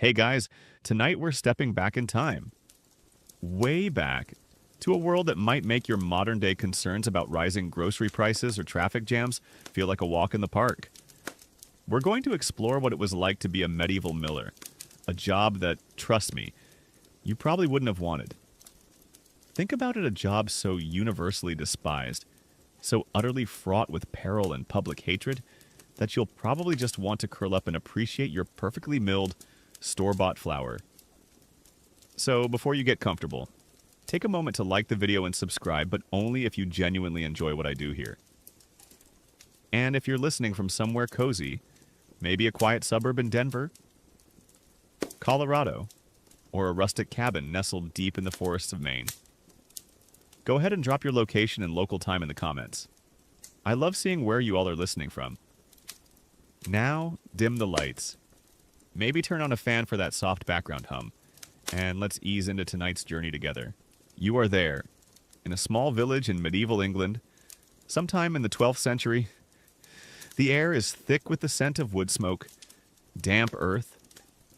Hey guys, tonight we're stepping back in time, way back, to a world that might make your modern day concerns about rising grocery prices or traffic jams feel like a walk in the park. We're going to explore what it was like to be a medieval miller, a job that, trust me, you probably wouldn't have wanted. Think about it, a job so universally despised, so utterly fraught with peril and public hatred, that you'll probably just want to curl up and appreciate your perfectly milled, store-bought flour. So before you get comfortable, take a moment to like the video and subscribe, but only if you genuinely enjoy what I do here. And if you're listening from somewhere cozy, maybe a quiet suburb in Denver, Colorado, or a rustic cabin nestled deep in the forests of Maine, go ahead and drop your location and local time in the comments. I love seeing where you all are listening from. Now, dim the lights. Maybe turn on a fan for that soft background hum, and let's ease into tonight's journey together. You are there, in a small village in medieval England, sometime in the 12th century. The air is thick with the scent of wood smoke, damp earth,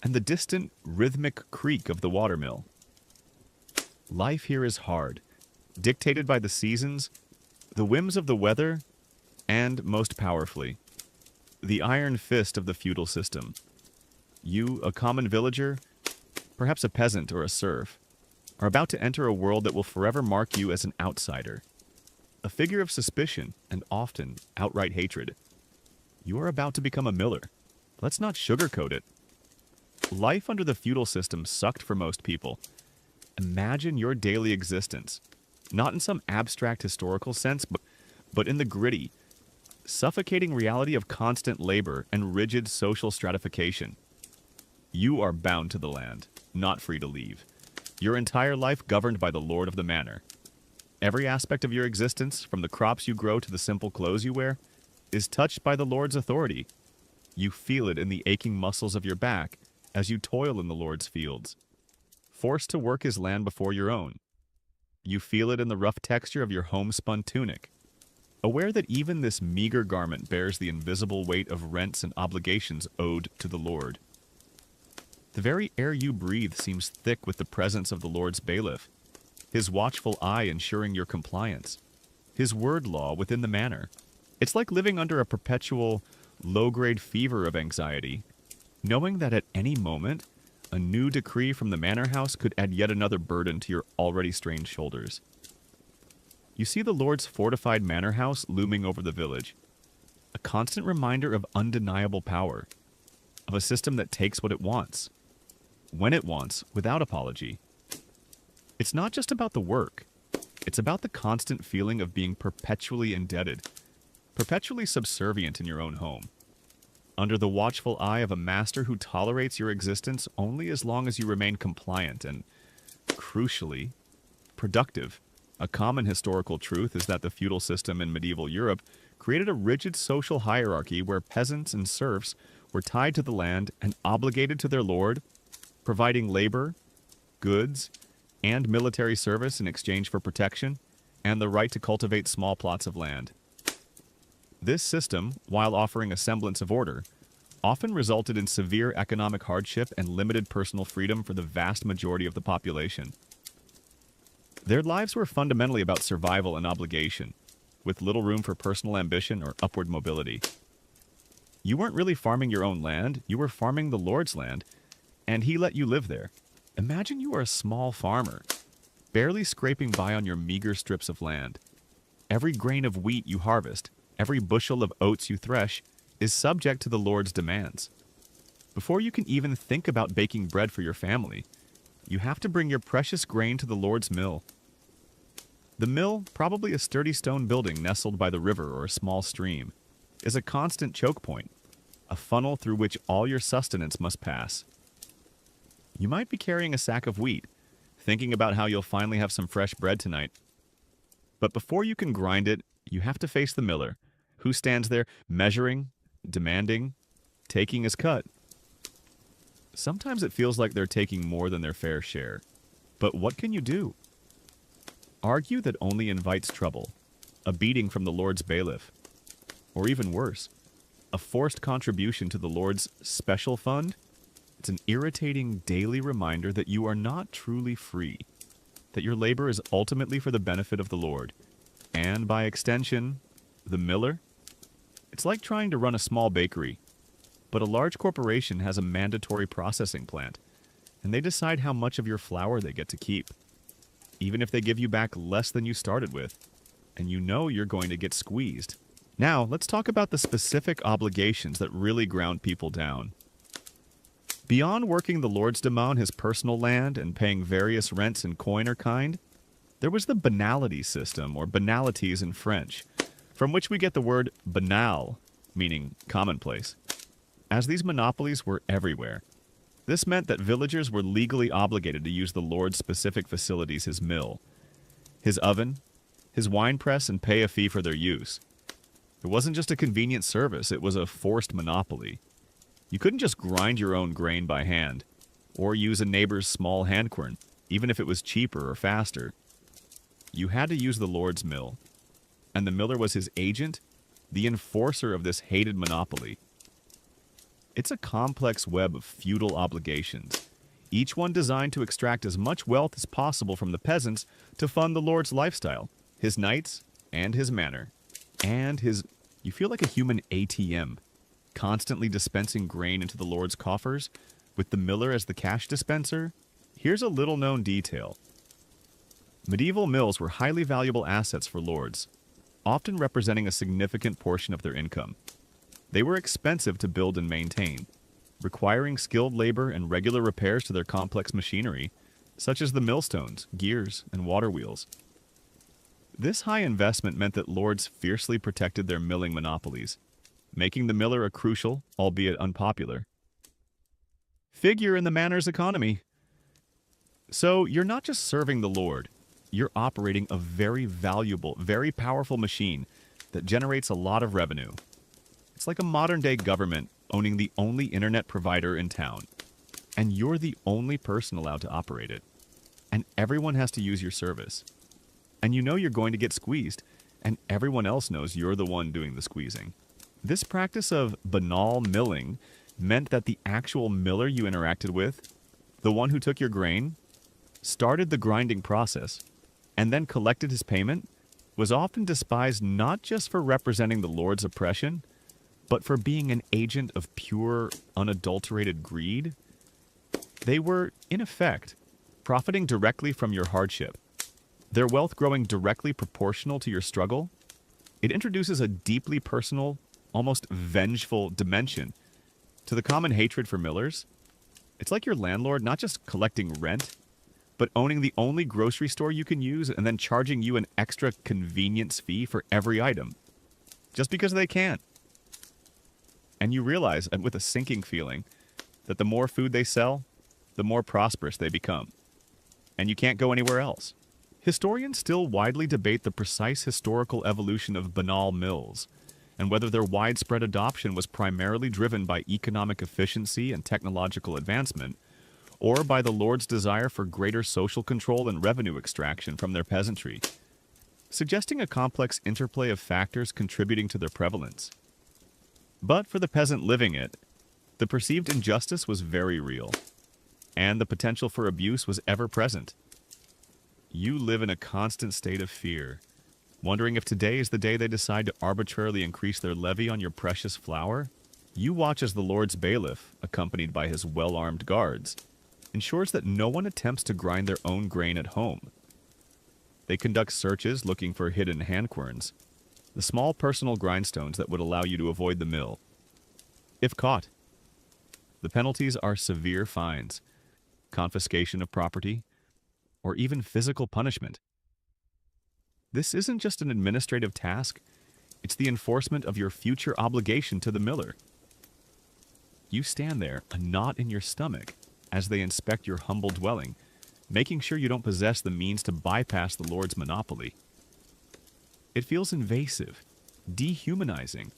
and the distant, rhythmic creak of the watermill. Life here is hard, dictated by the seasons, the whims of the weather, and, most powerfully, the iron fist of the feudal system. You, a common villager, perhaps a peasant or a serf, are about to enter a world that will forever mark you as an outsider, a figure of suspicion and often outright hatred. You are about to become a miller. Let's not sugarcoat it. Life under the feudal system sucked for most people. Imagine your daily existence, not in some abstract historical sense, but in the gritty, suffocating reality of constant labor and rigid social stratification. You are bound to the land, not free to leave. Your entire life governed by the lord of the manor. Every aspect of your existence, from the crops you grow to the simple clothes you wear, is touched by the lord's authority. You feel it in the aching muscles of your back as you toil in the lord's fields, forced to work his land before your own. You feel it in the rough texture of your homespun tunic, aware that even this meager garment bears the invisible weight of rents and obligations owed to the lord. The very air you breathe seems thick with the presence of the Lord's bailiff, his watchful eye ensuring your compliance, his word law within the manor. It's like living under a perpetual, low-grade fever of anxiety, knowing that at any moment, a new decree from the manor house could add yet another burden to your already strained shoulders. You see the Lord's fortified manor house looming over the village, a constant reminder of undeniable power, of a system that takes what it wants, when it wants, without apology. It's not just about the work. It's about the constant feeling of being perpetually indebted, perpetually subservient in your own home, under the watchful eye of a master who tolerates your existence only as long as you remain compliant and, crucially, productive. A common historical truth is that the feudal system in medieval Europe created a rigid social hierarchy where peasants and serfs were tied to the land and obligated to their lord, providing labor, goods, and military service in exchange for protection and the right to cultivate small plots of land. This system, while offering a semblance of order, often resulted in severe economic hardship and limited personal freedom for the vast majority of the population. Their lives were fundamentally about survival and obligation, with little room for personal ambition or upward mobility. You weren't really farming your own land, you were farming the Lord's land, and he let you live there. Imagine you are a small farmer, barely scraping by on your meager strips of land. Every grain of wheat you harvest, every bushel of oats you thresh, is subject to the Lord's demands. Before you can even think about baking bread for your family, you have to bring your precious grain to the Lord's mill. The mill, probably a sturdy stone building nestled by the river or a small stream, is a constant choke point, a funnel through which all your sustenance must pass. You might be carrying a sack of wheat, thinking about how you'll finally have some fresh bread tonight. But before you can grind it, you have to face the miller, who stands there measuring, demanding, taking his cut. Sometimes it feels like they're taking more than their fair share. But what can you do? Argue that only invites trouble, a beating from the Lord's bailiff, or even worse, a forced contribution to the Lord's special fund? It's an irritating daily reminder that you are not truly free, that your labor is ultimately for the benefit of the Lord, and by extension, the miller. It's like trying to run a small bakery, but a large corporation has a mandatory processing plant, and they decide how much of your flour they get to keep, even if they give you back less than you started with, and you know you're going to get squeezed. Now, let's talk about the specific obligations that really ground people down. Beyond working the Lord's demand on his personal land and paying various rents in coin or kind, there was the banality system, or banalities in French, from which we get the word banal, meaning commonplace. As these monopolies were everywhere, this meant that villagers were legally obligated to use the Lord's specific facilities, his mill, his oven, his wine press, and pay a fee for their use. It wasn't just a convenient service, it was a forced monopoly. You couldn't just grind your own grain by hand, or use a neighbor's small handquern, even if it was cheaper or faster. You had to use the Lord's mill, and the miller was his agent, the enforcer of this hated monopoly. It's a complex web of feudal obligations, each one designed to extract as much wealth as possible from the peasants to fund the Lord's lifestyle, his knights, and his manor, and his... You feel like a human ATM, constantly dispensing grain into the Lord's coffers, with the miller as the cash dispenser. Here's a little-known detail. Medieval mills were highly valuable assets for lords, often representing a significant portion of their income. They were expensive to build and maintain, requiring skilled labor and regular repairs to their complex machinery, such as the millstones, gears, and water wheels. This high investment meant that lords fiercely protected their milling monopolies, making the miller a crucial, albeit unpopular, figure in the manor's economy. So you're not just serving the Lord, you're operating a very valuable, very powerful machine that generates a lot of revenue. It's like a modern-day government owning the only internet provider in town, and you're the only person allowed to operate it, and everyone has to use your service. And you know you're going to get squeezed, and everyone else knows you're the one doing the squeezing. This practice of banal milling meant that the actual miller you interacted with, the one who took your grain, started the grinding process, and then collected his payment, was often despised not just for representing the Lord's oppression, but for being an agent of pure, unadulterated greed. They were, in effect, profiting directly from your hardship, their wealth growing directly proportional to your struggle. It introduces a deeply personal, almost vengeful dimension to the common hatred for millers. It's like your landlord not just collecting rent, but owning the only grocery store you can use and then charging you an extra convenience fee for every item, just because they can. And you realize, with a sinking feeling, that the more food they sell, the more prosperous they become. And you can't go anywhere else. Historians still widely debate the precise historical evolution of banal mills, and whether their widespread adoption was primarily driven by economic efficiency and technological advancement, or by the Lord's desire for greater social control and revenue extraction from their peasantry, suggesting a complex interplay of factors contributing to their prevalence. But for the peasant living it, the perceived injustice was very real, and the potential for abuse was ever present. You live in a constant state of fear, wondering if today is the day they decide to arbitrarily increase their levy on your precious flour. You watch as the Lord's bailiff, accompanied by his well-armed guards, ensures that no one attempts to grind their own grain at home. They conduct searches looking for hidden handquerns, the small personal grindstones that would allow you to avoid the mill. If caught, the penalties are severe fines, confiscation of property, or even physical punishment. This isn't just an administrative task, it's the enforcement of your future obligation to the miller. You stand there, a knot in your stomach, as they inspect your humble dwelling, making sure you don't possess the means to bypass the Lord's monopoly. It feels invasive, dehumanizing,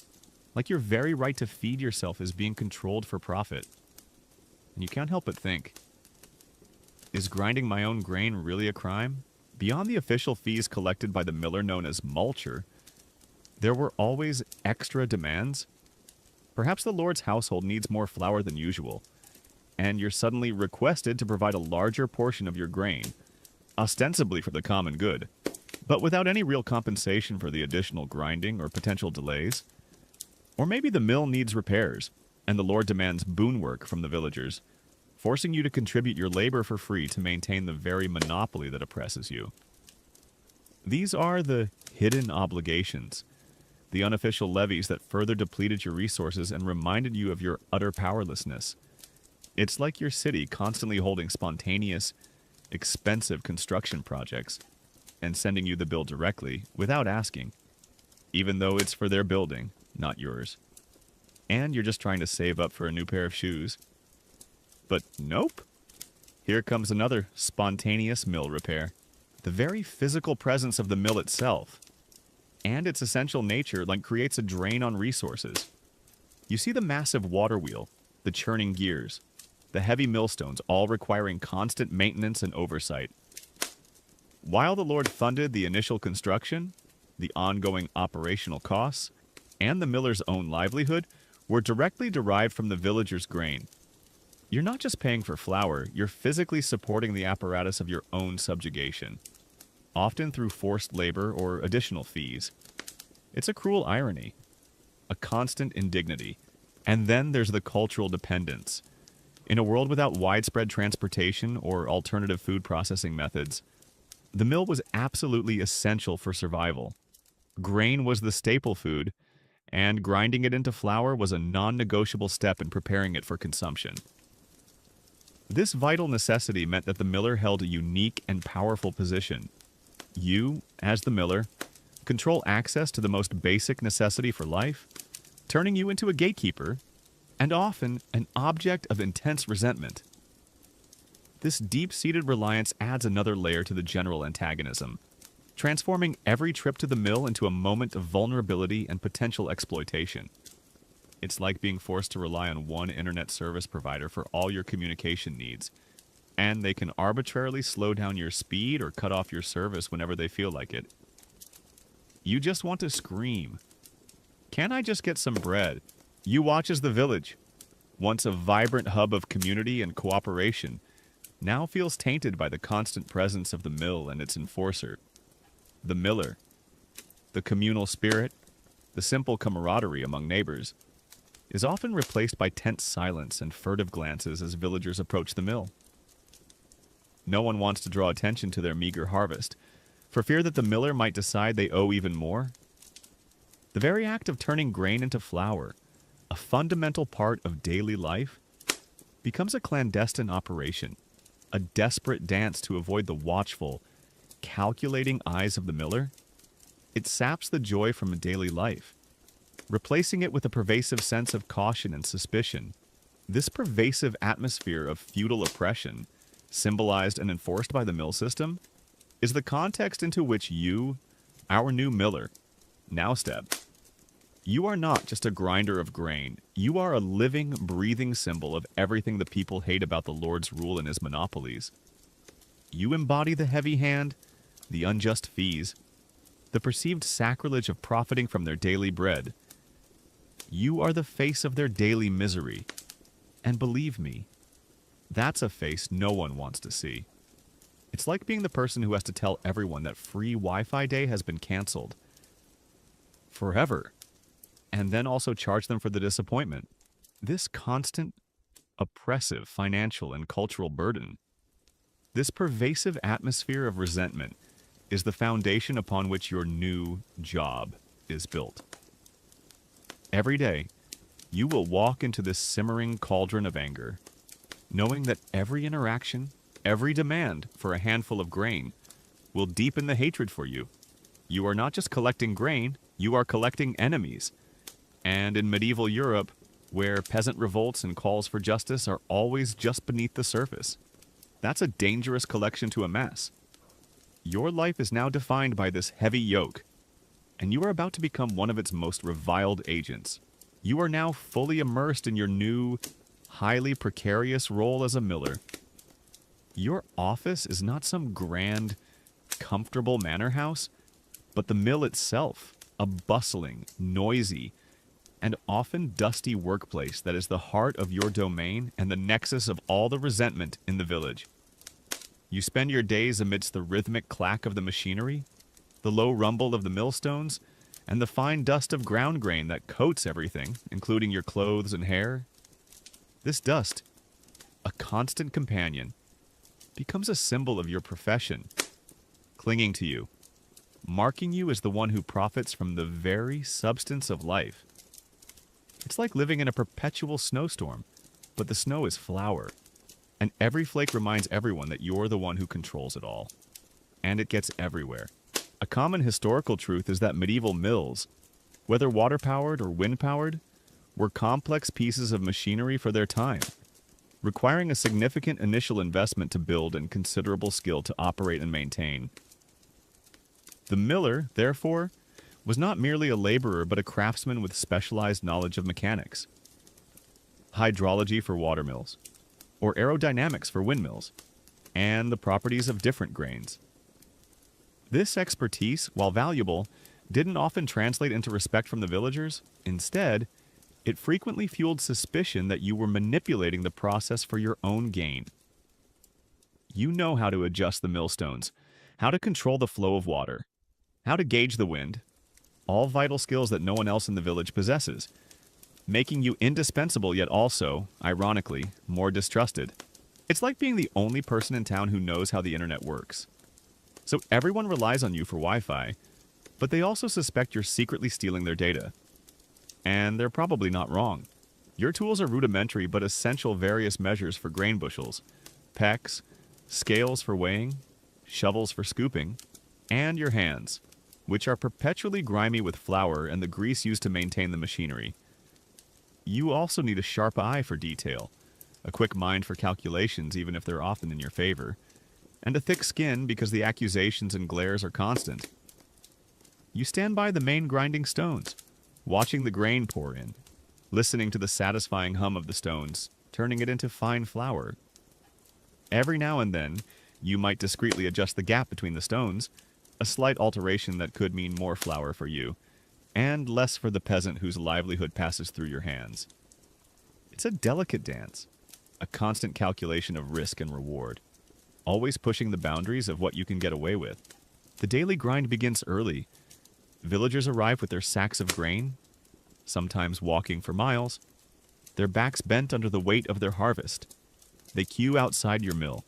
like your very right to feed yourself is being controlled for profit. And you can't help but think, is grinding my own grain really a crime? Beyond the official fees collected by the miller known as mulcher, there were always extra demands. Perhaps the Lord's household needs more flour than usual, and you're suddenly requested to provide a larger portion of your grain, ostensibly for the common good, but without any real compensation for the additional grinding or potential delays. Or maybe the mill needs repairs, and the Lord demands boon work from the villagers, forcing you to contribute your labor for free to maintain the very monopoly that oppresses you. These are the hidden obligations, the unofficial levies that further depleted your resources and reminded you of your utter powerlessness. It's like your city constantly holding spontaneous, expensive construction projects and sending you the bill directly without asking, even though it's for their building, not yours. And you're just trying to save up for a new pair of shoes. But nope. Here comes another spontaneous mill repair. The very physical presence of the mill itself and its essential nature creates a drain on resources. You see the massive water wheel, the churning gears, the heavy millstones, all requiring constant maintenance and oversight. While the Lord funded the initial construction, the ongoing operational costs, and the miller's own livelihood were directly derived from the villagers' grain. You're not just paying for flour, you're physically supporting the apparatus of your own subjugation, often through forced labor or additional fees. It's a cruel irony, a constant indignity. And then there's the cultural dependence. In a world without widespread transportation or alternative food processing methods, the mill was absolutely essential for survival. Grain was the staple food, and grinding it into flour was a non-negotiable step in preparing it for consumption. This vital necessity meant that the miller held a unique and powerful position. You, as the miller, control access to the most basic necessity for life, turning you into a gatekeeper, and often an object of intense resentment. This deep-seated reliance adds another layer to the general antagonism, transforming every trip to the mill into a moment of vulnerability and potential exploitation. It's like being forced to rely on one internet service provider for all your communication needs, and they can arbitrarily slow down your speed or cut off your service whenever they feel like it. You just want to scream. Can I just get some bread? You watch as the village, once a vibrant hub of community and cooperation, now feels tainted by the constant presence of the mill and its enforcer, the miller. The communal spirit, the simple camaraderie among neighbors, is often replaced by tense silence and furtive glances as villagers approach the mill. No one wants to draw attention to their meager harvest, for fear that the miller might decide they owe even more. The very act of turning grain into flour, a fundamental part of daily life, becomes a clandestine operation, a desperate dance to avoid the watchful, calculating eyes of the miller. It saps the joy from daily life, replacing it with a pervasive sense of caution and suspicion. This pervasive atmosphere of feudal oppression, symbolized and enforced by the mill system, is the context into which you, our new miller, now step. You are not just a grinder of grain. You are a living, breathing symbol of everything the people hate about the Lord's rule and his monopolies. You embody the heavy hand, the unjust fees, the perceived sacrilege of profiting from their daily bread. You are the face of their daily misery. And believe me, that's a face no one wants to see. It's like being the person who has to tell everyone that free Wi-Fi day has been canceled forever, and then also charge them for the disappointment. This constant, oppressive financial and cultural burden, this pervasive atmosphere of resentment, is the foundation upon which your new job is built. Every day, you will walk into this simmering cauldron of anger, knowing that every interaction, every demand for a handful of grain will deepen the hatred for you. You are not just collecting grain, you are collecting enemies. And in medieval Europe, where peasant revolts and calls for justice are always just beneath the surface, that's a dangerous collection to amass. Your life is now defined by this heavy yoke, and you are about to become one of its most reviled agents. You are now fully immersed in your new, highly precarious role as a miller. Your office is not some grand, comfortable manor house, but the mill itself, a bustling, noisy, and often dusty workplace that is the heart of your domain and the nexus of all the resentment in the village. You spend your days amidst the rhythmic clack of the machinery, the low rumble of the millstones, and the fine dust of ground grain that coats everything, including your clothes and hair. This dust, a constant companion, becomes a symbol of your profession, clinging to you, marking you as the one who profits from the very substance of life. It's like living in a perpetual snowstorm, but the snow is flour, and every flake reminds everyone that you're the one who controls it all. And it gets everywhere. A common historical truth is that medieval mills, whether water-powered or wind-powered, were complex pieces of machinery for their time, requiring a significant initial investment to build and considerable skill to operate and maintain. The miller, therefore, was not merely a laborer but a craftsman with specialized knowledge of mechanics, hydrology for watermills, or aerodynamics for windmills, and the properties of different grains. This expertise, while valuable, didn't often translate into respect from the villagers. Instead, it frequently fueled suspicion that you were manipulating the process for your own gain. You know how to adjust the millstones, how to control the flow of water, how to gauge the wind, all vital skills that no one else in the village possesses, making you indispensable yet also, ironically, more distrusted. It's like being the only person in town who knows how the internet works. So everyone relies on you for Wi-Fi, but they also suspect you're secretly stealing their data. And they're probably not wrong. Your tools are rudimentary but essential various measures for grain bushels, pecks, scales for weighing, shovels for scooping, and your hands, which are perpetually grimy with flour and the grease used to maintain the machinery. You also need a sharp eye for detail, a quick mind for calculations even if they're often in your favor, and a thick skin because the accusations and glares are constant. You stand by the main grinding stones, watching the grain pour in, listening to the satisfying hum of the stones, turning it into fine flour. Every now and then, you might discreetly adjust the gap between the stones, a slight alteration that could mean more flour for you, and less for the peasant whose livelihood passes through your hands. It's a delicate dance, a constant calculation of risk and reward, always pushing the boundaries of what you can get away with. The daily grind begins early. Villagers arrive with their sacks of grain, sometimes walking for miles, their backs bent under the weight of their harvest. They queue outside your mill,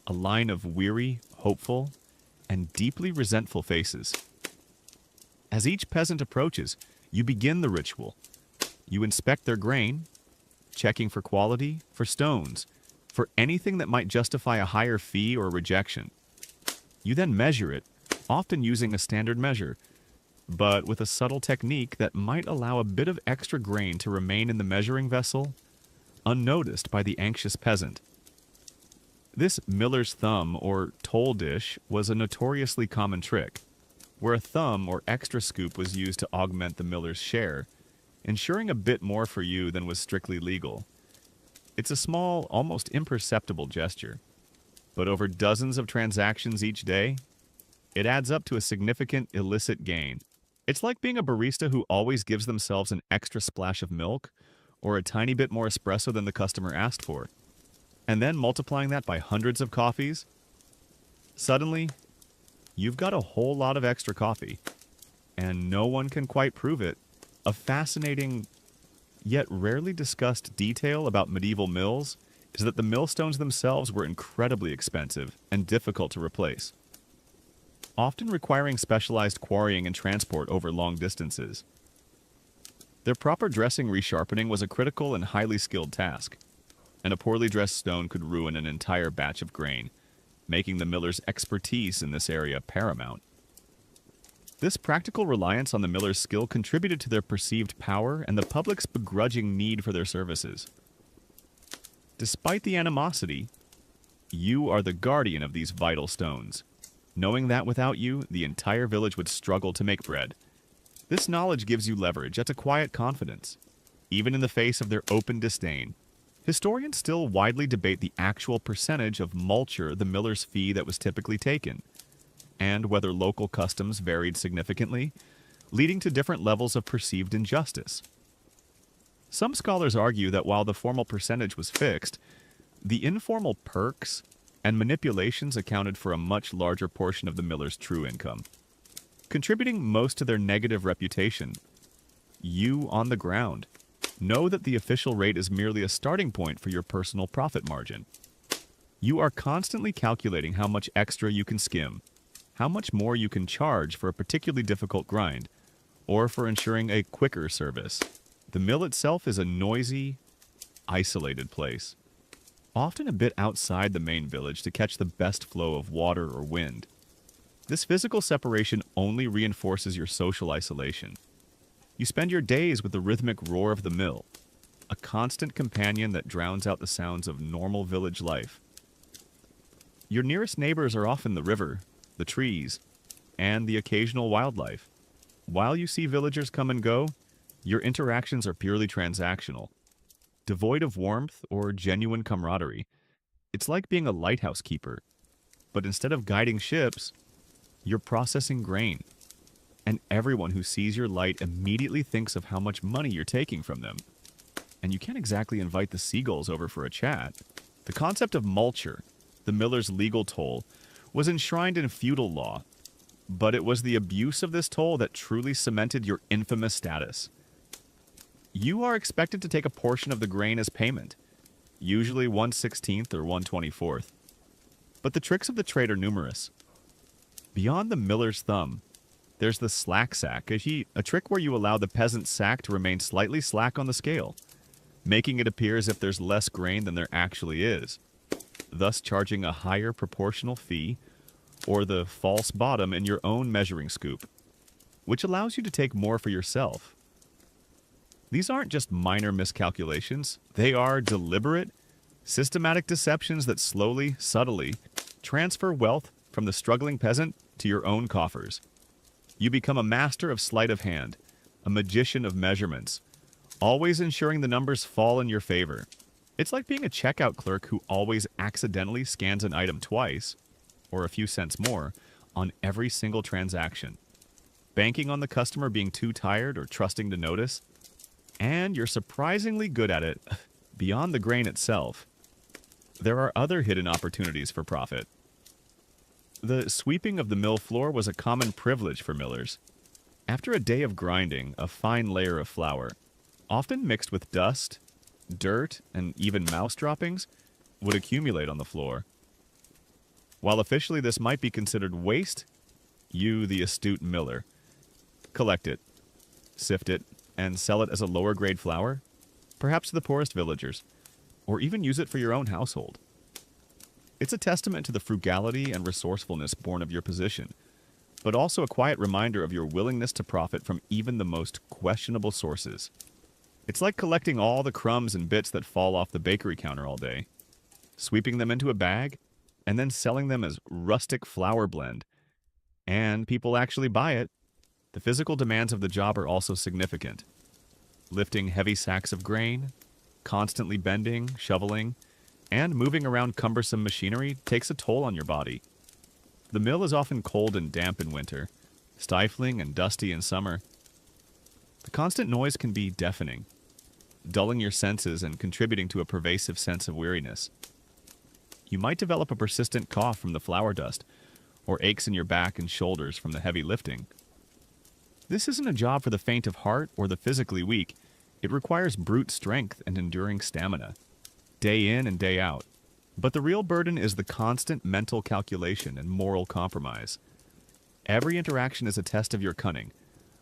a line of weary, hopeful, and deeply resentful faces. As each peasant approaches, you begin the ritual. You inspect their grain, checking for quality, for stones, for anything that might justify a higher fee or rejection. You then measure it, often using a standard measure, but with a subtle technique that might allow a bit of extra grain to remain in the measuring vessel, unnoticed by the anxious peasant. This miller's thumb, or toll dish, was a notoriously common trick, where a thumb or extra scoop was used to augment the miller's share, ensuring a bit more for you than was strictly legal. It's a small, almost imperceptible gesture, but over dozens of transactions each day, it adds up to a significant illicit gain. It's like being a barista who always gives themselves an extra splash of milk or a tiny bit more espresso than the customer asked for, and then multiplying that by hundreds of coffees. Suddenly, you've got a whole lot of extra coffee, and no one can quite prove it. A fascinating, yet rarely discussed detail about medieval mills is that the millstones themselves were incredibly expensive and difficult to replace, often requiring specialized quarrying and transport over long distances. Their proper dressing resharpening was a critical and highly skilled task, and a poorly dressed stone could ruin an entire batch of grain, making the miller's expertise in this area paramount. This practical reliance on the miller's skill contributed to their perceived power and the public's begrudging need for their services. Despite the animosity, you are the guardian of these vital stones, knowing that without you, the entire village would struggle to make bread. This knowledge gives you leverage at a quiet confidence, even in the face of their open disdain. Historians still widely debate the actual percentage of multure the miller's fee that was typically taken, and whether local customs varied significantly, leading to different levels of perceived injustice. Some scholars argue that while the formal percentage was fixed, the informal perks and manipulations accounted for a much larger portion of the miller's true income, contributing most to their negative reputation. You, on the ground, know that the official rate is merely a starting point for your personal profit margin. You are constantly calculating how much extra you can skim, how much more you can charge for a particularly difficult grind, or for ensuring a quicker service. The mill itself is a noisy, isolated place, often a bit outside the main village to catch the best flow of water or wind. This physical separation only reinforces your social isolation. You spend your days with the rhythmic roar of the mill, a constant companion that drowns out the sounds of normal village life. Your nearest neighbors are often the river, the trees, and the occasional wildlife. While you see villagers come and go, your interactions are purely transactional, devoid of warmth or genuine camaraderie. It's like being a lighthouse keeper, but instead of guiding ships, you're processing grain. And everyone who sees your light immediately thinks of how much money you're taking from them. And you can't exactly invite the seagulls over for a chat. The concept of multure, the miller's legal toll, was enshrined in feudal law, but it was the abuse of this toll that truly cemented your infamous status. You are expected to take a portion of the grain as payment, usually 1/16 or 1/24. But the tricks of the trade are numerous. Beyond the miller's thumb, there's the slack sack, a trick where you allow the peasant's sack to remain slightly slack on the scale, making it appear as if there's less grain than there actually is, thus charging a higher proportional fee, or the false bottom in your own measuring scoop, which allows you to take more for yourself. These aren't just minor miscalculations, they are deliberate, systematic deceptions that slowly, subtly, transfer wealth from the struggling peasant to your own coffers. You become a master of sleight of hand, a magician of measurements, always ensuring the numbers fall in your favor. It's like being a checkout clerk who always accidentally scans an item twice, or a few cents more, on every single transaction, banking on the customer being too tired or trusting to notice. And you're surprisingly good at it beyond the grain itself. There are other hidden opportunities for profit. The sweeping of the mill floor was a common privilege for millers. After a day of grinding, a fine layer of flour, often mixed with dust, dirt, and even mouse droppings, would accumulate on the floor. While officially this might be considered waste, you, the astute miller, collect it, sift it, and sell it as a lower-grade flour, perhaps to the poorest villagers, or even use it for your own household. It's a testament to the frugality and resourcefulness born of your position, but also a quiet reminder of your willingness to profit from even the most questionable sources. It's like collecting all the crumbs and bits that fall off the bakery counter all day, sweeping them into a bag, and then selling them as rustic flour blend. And people actually buy it. The physical demands of the job are also significant. Lifting heavy sacks of grain, constantly bending, shoveling, and moving around cumbersome machinery takes a toll on your body. The mill is often cold and damp in winter, stifling and dusty in summer. The constant noise can be deafening, dulling your senses and contributing to a pervasive sense of weariness. You might develop a persistent cough from the flour dust, or aches in your back and shoulders from the heavy lifting. This isn't a job for the faint of heart or the physically weak. It requires brute strength and enduring stamina, day in and day out. But the real burden is the constant mental calculation and moral compromise. Every interaction is a test of your cunning,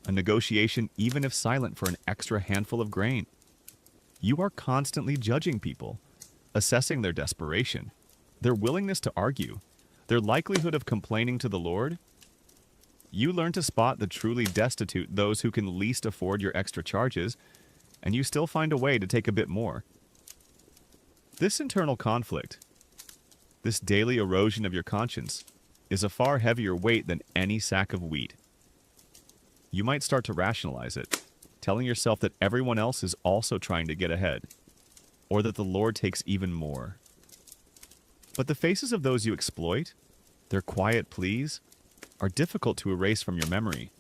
a negotiation even if silent for an extra handful of grain. You are constantly judging people, assessing their desperation, their willingness to argue, their likelihood of complaining to the Lord. You learn to spot the truly destitute, those who can least afford your extra charges, and you still find a way to take a bit more. This internal conflict, this daily erosion of your conscience, is a far heavier weight than any sack of wheat. You might start to rationalize it, telling yourself that everyone else is also trying to get ahead, or that the Lord takes even more. But the faces of those you exploit, their quiet pleas, are difficult to erase from your memory.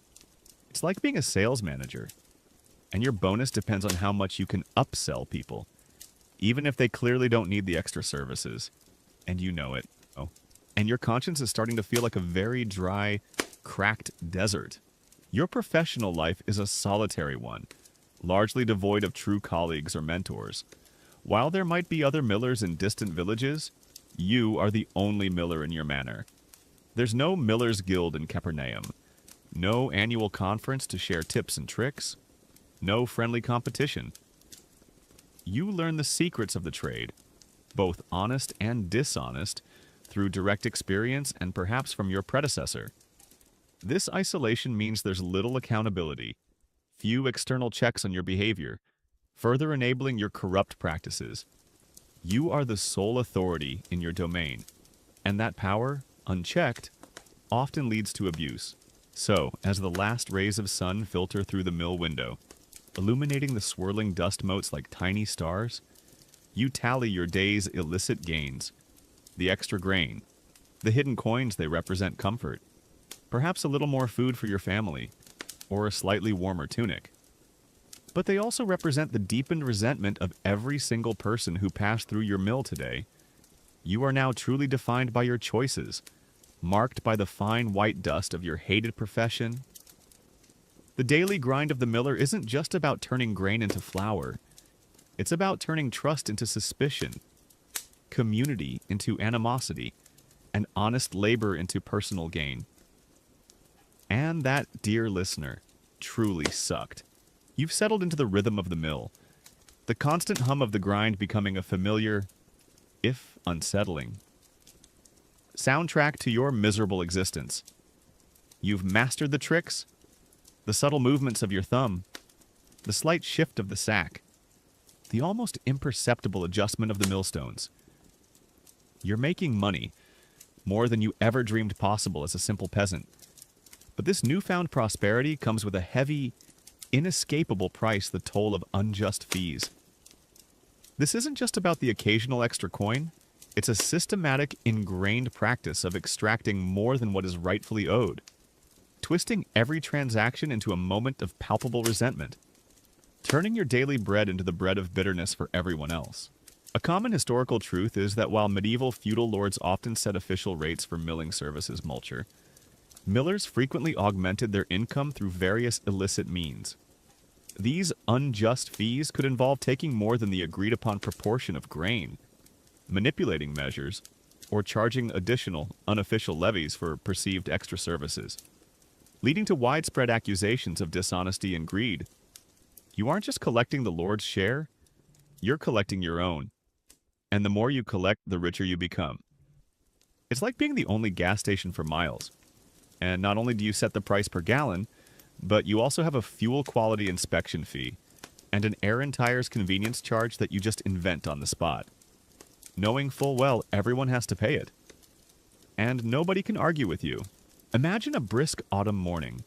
It's like being a sales manager. And your bonus depends on how much you can upsell people, even if they clearly don't need the extra services. And you know it. Oh. And your conscience is starting to feel like a very dry, cracked desert. Your professional life is a solitary one, largely devoid of true colleagues or mentors. While there might be other millers in distant villages, you are the only miller in your manor. There's no Millers Guild in Capernaum, no annual conference to share tips and tricks, no friendly competition. You learn the secrets of the trade, both honest and dishonest, through direct experience and perhaps from your predecessor. This isolation means there's little accountability, few external checks on your behavior, further enabling your corrupt practices. You are the sole authority in your domain, and that power, unchecked, often leads to abuse. So, as the last rays of sun filter through the mill window, illuminating the swirling dust motes like tiny stars, you tally your day's illicit gains, the extra grain, the hidden coins they represent comfort, perhaps a little more food for your family, or a slightly warmer tunic. But they also represent the deepened resentment of every single person who passed through your mill today. You are now truly defined by your choices, marked by the fine white dust of your hated profession. The daily grind of the miller isn't just about turning grain into flour. It's about turning trust into suspicion, community into animosity, and honest labor into personal gain. And that, dear listener, truly sucked. You've settled into the rhythm of the mill, the constant hum of the grind becoming a familiar, if unsettling, soundtrack to your miserable existence. You've mastered the tricks, the subtle movements of your thumb, the slight shift of the sack, the almost imperceptible adjustment of the millstones. You're making money, more than you ever dreamed possible as a simple peasant. But this newfound prosperity comes with a heavy, inescapable price, the toll of unjust fees. This isn't just about the occasional extra coin. It's a systematic, ingrained practice of extracting more than what is rightfully owed, twisting every transaction into a moment of palpable resentment, turning your daily bread into the bread of bitterness for everyone else. A common historical truth is that while medieval feudal lords often set official rates for milling services multure, millers frequently augmented their income through various illicit means. These unjust fees could involve taking more than the agreed-upon proportion of grain, manipulating measures, or charging additional, unofficial levies for perceived extra services, leading to widespread accusations of dishonesty and greed. You aren't just collecting the Lord's share, you're collecting your own. And the more you collect, the richer you become. It's like being the only gas station for miles. And not only do you set the price per gallon, but you also have a fuel quality inspection fee and an air and tires convenience charge that you just invent on the spot, knowing full well everyone has to pay it. And nobody can argue with you. Imagine a brisk autumn morning.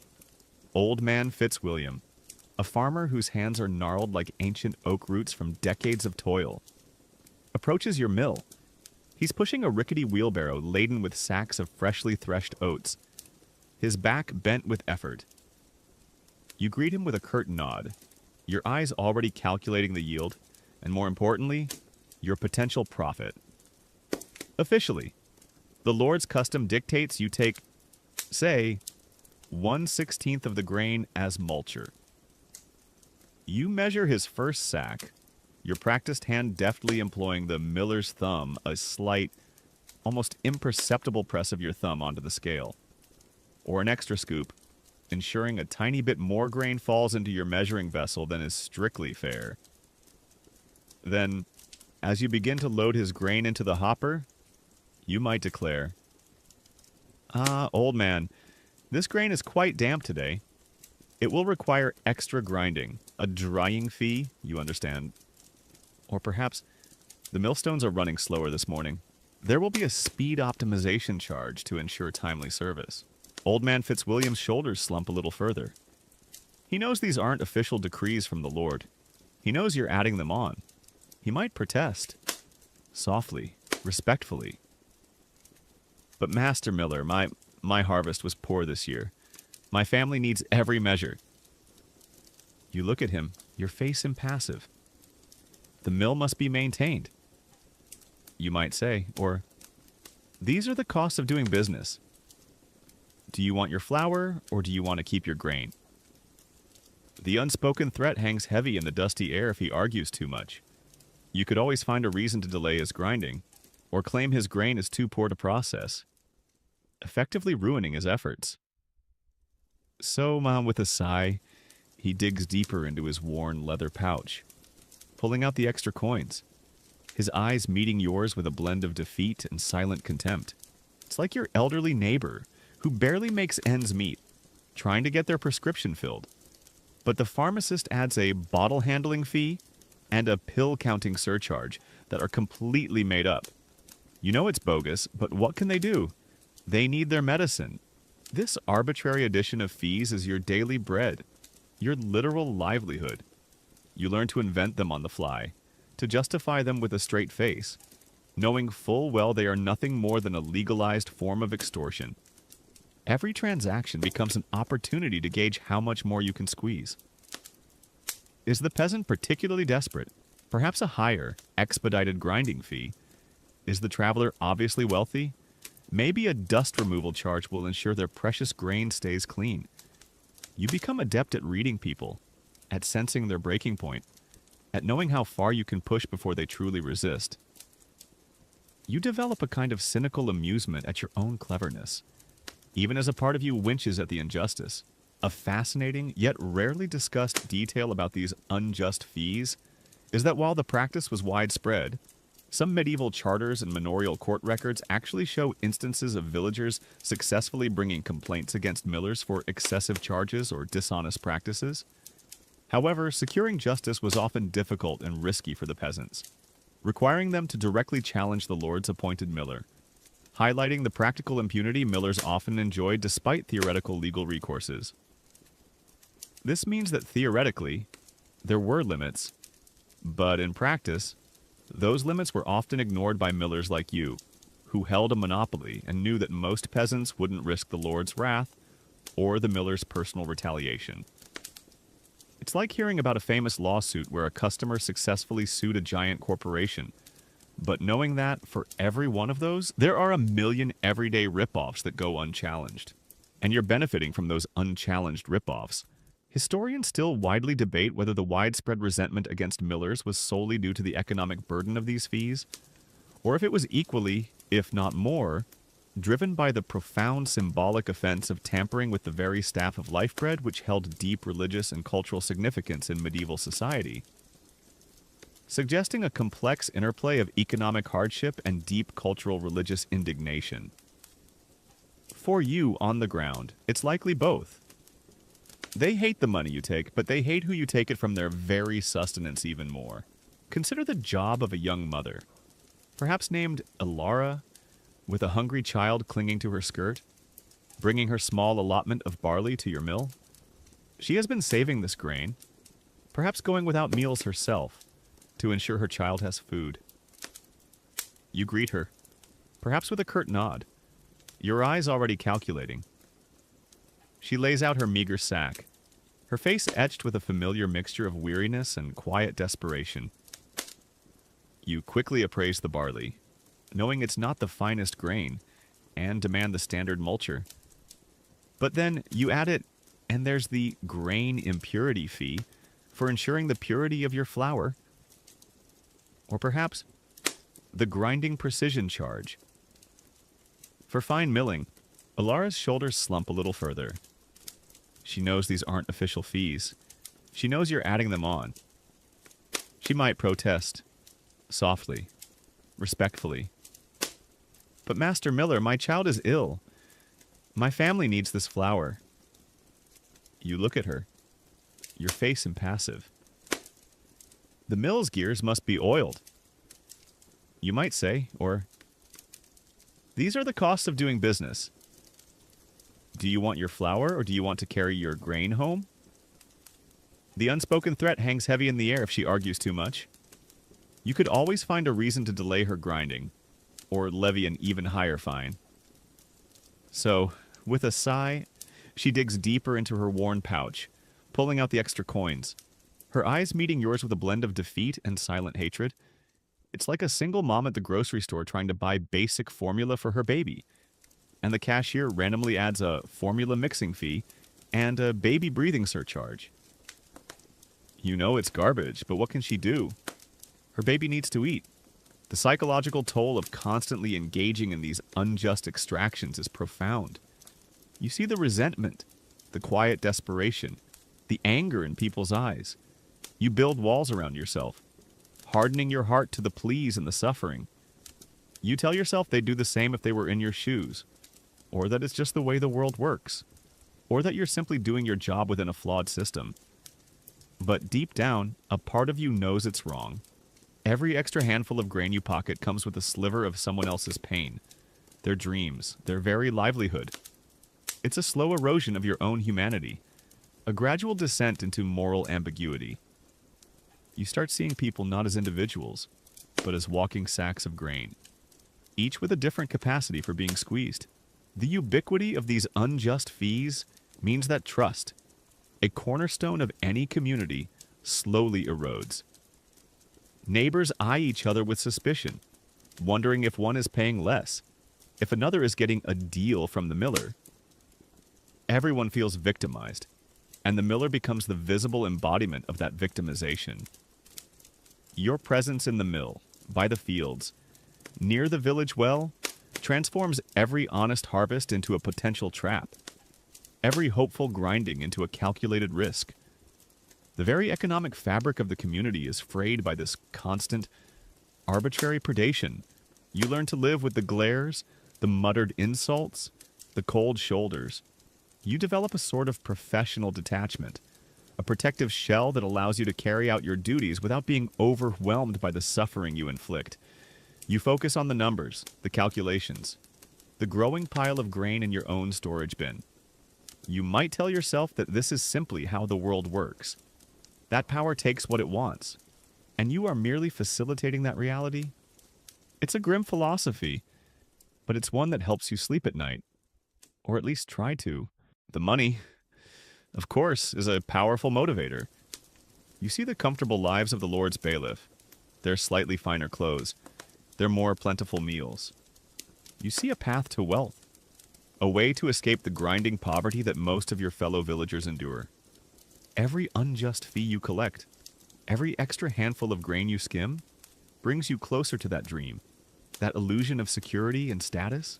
Old man Fitzwilliam, a farmer whose hands are gnarled like ancient oak roots from decades of toil, approaches your mill. He's pushing a rickety wheelbarrow laden with sacks of freshly threshed oats, his back bent with effort. You greet him with a curt nod, your eyes already calculating the yield, and more importantly, your potential profit. Officially, the Lord's custom dictates you take, say, 1/16 of the grain as multure. You measure his first sack, your practiced hand deftly employing the miller's thumb, a slight, almost imperceptible press of your thumb onto the scale, or an extra scoop, ensuring a tiny bit more grain falls into your measuring vessel than is strictly fair. Then, as you begin to load his grain into the hopper, you might declare, old man, this grain is quite damp today. It will require extra grinding, a drying fee, you understand. Or perhaps the millstones are running slower this morning. There will be a speed optimization charge to ensure timely service. Old man Fitzwilliam's shoulders slump a little further. He knows these aren't official decrees from the Lord. He knows you're adding them on. He might protest, softly, respectfully. But Master Miller, my harvest was poor this year. My family needs every measure. You look at him, your face impassive. The mill must be maintained, you might say, or these are the costs of doing business. Do you want your flour, or do you want to keep your grain? The unspoken threat hangs heavy in the dusty air if he argues too much. You could always find a reason to delay his grinding, or claim his grain is too poor to process, effectively ruining his efforts. So, with a sigh, he digs deeper into his worn leather pouch, pulling out the extra coins, his eyes meeting yours with a blend of defeat and silent contempt. It's like your elderly neighbor, who barely makes ends meet, trying to get their prescription filled. But the pharmacist adds a bottle handling fee and a pill counting surcharge that are completely made up. You know it's bogus, but what can they do? They need their medicine. This arbitrary addition of fees is your daily bread, your literal livelihood. You learn to invent them on the fly, to justify them with a straight face, knowing full well they are nothing more than a legalized form of extortion. Every transaction becomes an opportunity to gauge how much more you can squeeze. Is the peasant particularly desperate? Perhaps a higher, expedited grinding fee. Is the traveler obviously wealthy? Maybe a dust removal charge will ensure their precious grain stays clean. You become adept at reading people, at sensing their breaking point, at knowing how far you can push before they truly resist. You develop a kind of cynical amusement at your own cleverness, even as a part of you winches at the injustice. A fascinating, yet rarely discussed detail about these unjust fees is that while the practice was widespread, some medieval charters and manorial court records actually show instances of villagers successfully bringing complaints against millers for excessive charges or dishonest practices. However, securing justice was often difficult and risky for the peasants, requiring them to directly challenge the lord's appointed miller, highlighting the practical impunity millers often enjoyed despite theoretical legal recourses. This means that theoretically, there were limits, but in practice, those limits were often ignored by millers like you, who held a monopoly and knew that most peasants wouldn't risk the lord's wrath or the miller's personal retaliation. It's like hearing about a famous lawsuit where a customer successfully sued a giant corporation, but knowing that for every one of those, there are a million everyday rip-offs that go unchallenged. And you're benefiting from those unchallenged rip-offs. Historians still widely debate whether the widespread resentment against millers was solely due to the economic burden of these fees, or if it was equally, if not more, driven by the profound symbolic offense of tampering with the very staff of life bread which held deep religious and cultural significance in medieval society, suggesting a complex interplay of economic hardship and deep cultural religious indignation. For you on the ground, it's likely both. They hate the money you take, but they hate who you take it from their very sustenance even more. Consider the job of a young mother, perhaps named Ilara, with a hungry child clinging to her skirt, bringing her small allotment of barley to your mill. She has been saving this grain, perhaps going without meals herself, to ensure her child has food. You greet her, perhaps with a curt nod, your eyes already calculating. She lays out her meager sack, her face etched with a familiar mixture of weariness and quiet desperation. You quickly appraise the barley, knowing it's not the finest grain, and demand the standard multure. But then you add it, and there's the grain impurity fee for ensuring the purity of your flour. Or perhaps the grinding precision charge. For fine milling, Ilara's shoulders slump a little further. She knows these aren't official fees. She knows you're adding them on. She might protest, softly, respectfully. But Master Miller, my child is ill. My family needs this flour. You look at her, your face impassive. The mill's gears must be oiled, you might say, or these are the costs of doing business. Do you want your flour, or do you want to carry your grain home? The unspoken threat hangs heavy in the air if she argues too much. You could always find a reason to delay her grinding, or levy an even higher fine. So, with a sigh, she digs deeper into her worn pouch, pulling out the extra coins. Her eyes meeting yours with a blend of defeat and silent hatred. It's like a single mom at the grocery store trying to buy basic formula for her baby. And the cashier randomly adds a formula mixing fee and a baby breathing surcharge. You know it's garbage, but what can she do? Her baby needs to eat. The psychological toll of constantly engaging in these unjust extractions is profound. You see the resentment, the quiet desperation, the anger in people's eyes. You build walls around yourself, hardening your heart to the pleas and the suffering. You tell yourself they'd do the same if they were in your shoes, or that it's just the way the world works, or that you're simply doing your job within a flawed system. But deep down, a part of you knows it's wrong. Every extra handful of grain you pocket comes with a sliver of someone else's pain, their dreams, their very livelihood. It's a slow erosion of your own humanity, a gradual descent into moral ambiguity. You start seeing people not as individuals, but as walking sacks of grain, each with a different capacity for being squeezed. The ubiquity of these unjust fees means that trust, a cornerstone of any community, slowly erodes. Neighbors eye each other with suspicion, wondering if one is paying less, if another is getting a deal from the miller. Everyone feels victimized, and the miller becomes the visible embodiment of that victimization. Your presence in the mill, by the fields, near the village well, transforms every honest harvest into a potential trap, every hopeful grinding into a calculated risk. The very economic fabric of the community is frayed by this constant, arbitrary predation. You learn to live with the glares, the muttered insults, the cold shoulders. You develop a sort of professional detachment, a protective shell that allows you to carry out your duties without being overwhelmed by the suffering you inflict. You focus on the numbers, the calculations, the growing pile of grain in your own storage bin. You might tell yourself that this is simply how the world works. That power takes what it wants, and you are merely facilitating that reality. It's a grim philosophy, but it's one that helps you sleep at night, or at least try to. The money, of course, is a powerful motivator. You see the comfortable lives of the Lord's bailiff, their slightly finer clothes, their more plentiful meals. You see a path to wealth, a way to escape the grinding poverty that most of your fellow villagers endure. Every unjust fee you collect, every extra handful of grain you skim, brings you closer to that dream, that illusion of security and status.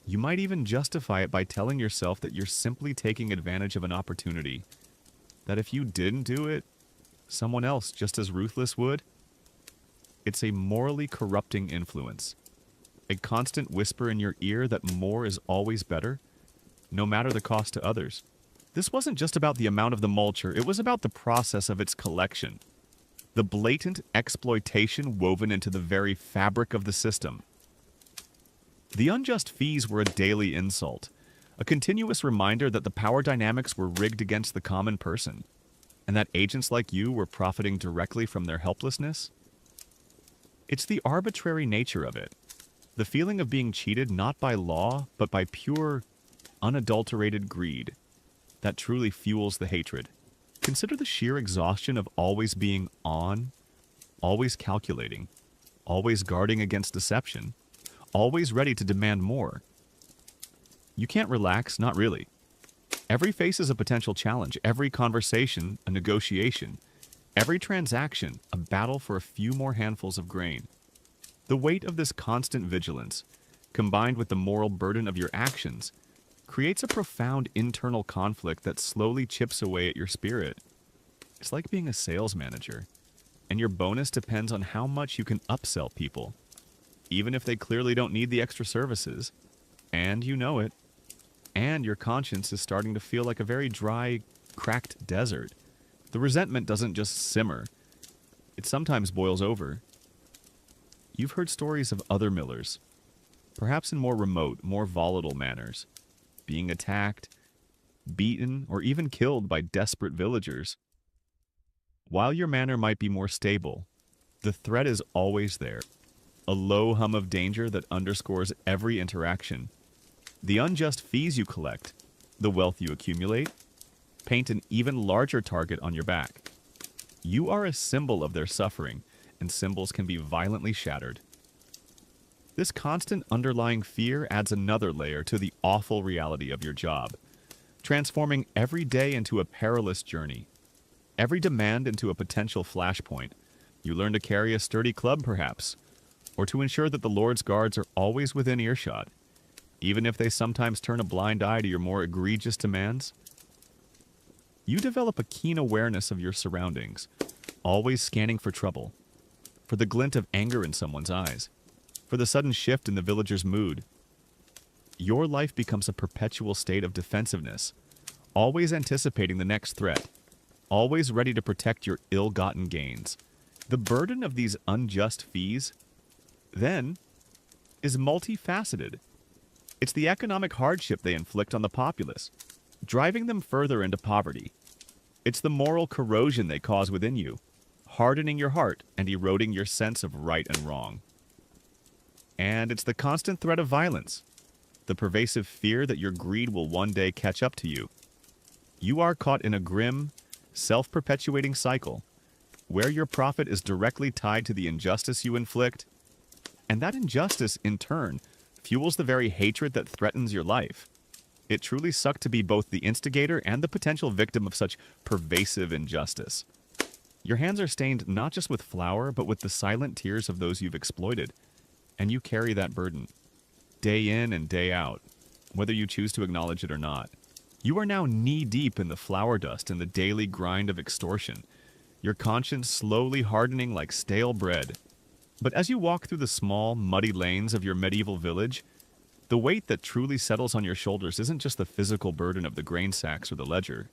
You might even justify it by telling yourself that you're simply taking advantage of an opportunity, that if you didn't do it, someone else just as ruthless would. It's a morally corrupting influence, a constant whisper in your ear that more is always better, no matter the cost to others. This wasn't just about the amount of the mulcher, it was about the process of its collection. The blatant exploitation woven into the very fabric of the system. The unjust fees were a daily insult, a continuous reminder that the power dynamics were rigged against the common person, and that agents like you were profiting directly from their helplessness. It's the arbitrary nature of it, the feeling of being cheated not by law, but by pure, unadulterated greed, that truly fuels the hatred. Consider the sheer exhaustion of always being on, always calculating, always guarding against deception, always ready to demand more. You can't relax, not really. Every face is a potential challenge, every conversation a negotiation, every transaction a battle for a few more handfuls of grain. The weight of this constant vigilance, combined with the moral burden of your actions, creates a profound internal conflict that slowly chips away at your spirit. It's like being a sales manager, and your bonus depends on how much you can upsell people, even if they clearly don't need the extra services, and you know it, and your conscience is starting to feel like a very dry, cracked desert. The resentment doesn't just simmer, it sometimes boils over. You've heard stories of other millers, perhaps in more remote, more volatile manners, being attacked, beaten, or even killed by desperate villagers. While your manner might be more stable, the threat is always there, a low hum of danger that underscores every interaction. The unjust fees you collect, the wealth you accumulate, paint an even larger target on your back. You are a symbol of their suffering, and symbols can be violently shattered. This constant underlying fear adds another layer to the awful reality of your job, transforming every day into a perilous journey, every demand into a potential flashpoint. You learn to carry a sturdy club, perhaps, or to ensure that the Lord's guards are always within earshot, even if they sometimes turn a blind eye to your more egregious demands. You develop a keen awareness of your surroundings, always scanning for trouble, for the glint of anger in someone's eyes, for the sudden shift in the villager's mood. Your life becomes a perpetual state of defensiveness, always anticipating the next threat, always ready to protect your ill-gotten gains. The burden of these unjust fees, then, is multifaceted. It's the economic hardship they inflict on the populace, driving them further into poverty. It's the moral corrosion they cause within you, hardening your heart and eroding your sense of right and wrong. And it's the constant threat of violence, the pervasive fear that your greed will one day catch up to you. You are caught in a grim, self-perpetuating cycle, where your profit is directly tied to the injustice you inflict, and that injustice, in turn, fuels the very hatred that threatens your life. It truly sucked to be both the instigator and the potential victim of such pervasive injustice. Your hands are stained not just with flour, but with the silent tears of those you've exploited. And you carry that burden, day in and day out, whether you choose to acknowledge it or not. You are now knee-deep in the flour dust and the daily grind of extortion, your conscience slowly hardening like stale bread. But as you walk through the small, muddy lanes of your medieval village, the weight that truly settles on your shoulders isn't just the physical burden of the grain sacks or the ledger.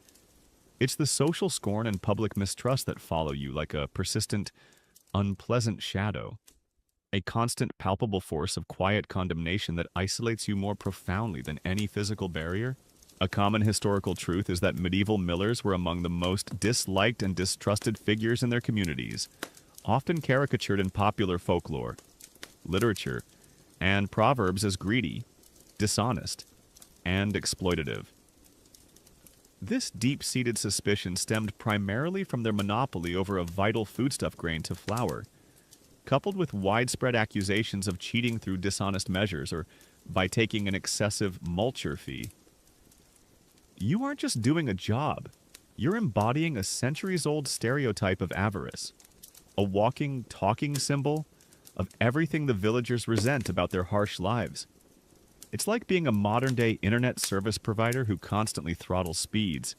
It's the social scorn and public mistrust that follow you like a persistent, unpleasant shadow. A constant, palpable force of quiet condemnation that isolates you more profoundly than any physical barrier. A common historical truth is that medieval millers were among the most disliked and distrusted figures in their communities, often caricatured in popular folklore, literature, and proverbs as greedy, dishonest, and exploitative. This deep-seated suspicion stemmed primarily from their monopoly over a vital foodstuff grain to flour, coupled with widespread accusations of cheating through dishonest measures or by taking an excessive multure fee. You aren't just doing a job, you're embodying a centuries-old stereotype of avarice, a walking, talking symbol of everything the villagers resent about their harsh lives. It's like being a modern-day internet service provider who constantly throttles speeds,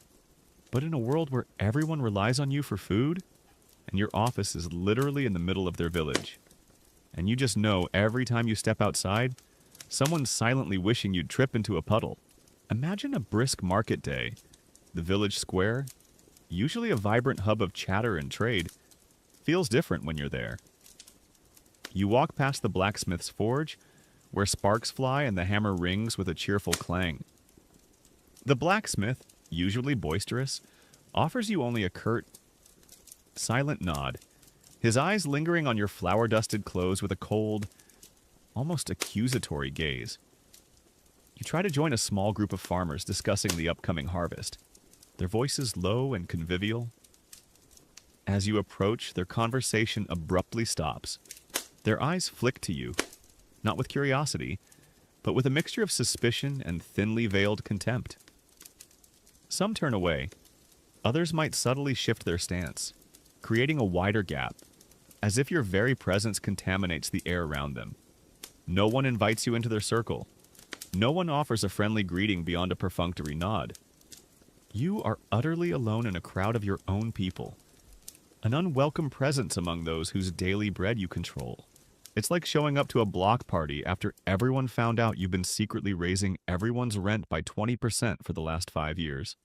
but in a world where everyone relies on you for food, and your office is literally in the middle of their village. And you just know every time you step outside, someone's silently wishing you'd trip into a puddle. Imagine a brisk market day. The village square, usually a vibrant hub of chatter and trade, feels different when you're there. You walk past the blacksmith's forge, where sparks fly and the hammer rings with a cheerful clang. The blacksmith, usually boisterous, offers you only a curt, silent nod, his eyes lingering on your flour-dusted clothes with a cold, almost accusatory gaze. You try to join a small group of farmers discussing the upcoming harvest, their voices low and convivial. As you approach, their conversation abruptly stops. Their eyes flick to you, not with curiosity, but with a mixture of suspicion and thinly veiled contempt. Some turn away, others might subtly shift their stance, creating a wider gap, as if your very presence contaminates the air around them. No one invites you into their circle. No one offers a friendly greeting beyond a perfunctory nod. You are utterly alone in a crowd of your own people, an unwelcome presence among those whose daily bread you control. It's like showing up to a block party after everyone found out you've been secretly raising everyone's rent by 20% for the last 5 years.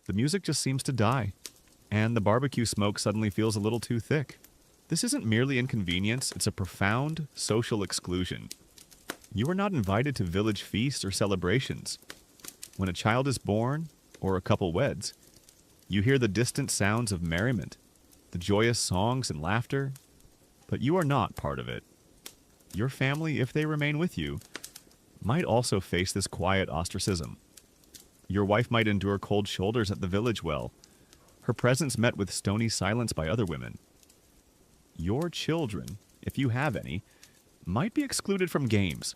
The music just seems to die, and the barbecue smoke suddenly feels a little too thick. This isn't merely inconvenience, it's a profound social exclusion. You are not invited to village feasts or celebrations. When a child is born, or a couple weds, you hear the distant sounds of merriment, the joyous songs and laughter, but you are not part of it. Your family, if they remain with you, might also face this quiet ostracism. Your wife might endure cold shoulders at the village well, her presence met with stony silence by other women. Your children, if you have any, might be excluded from games,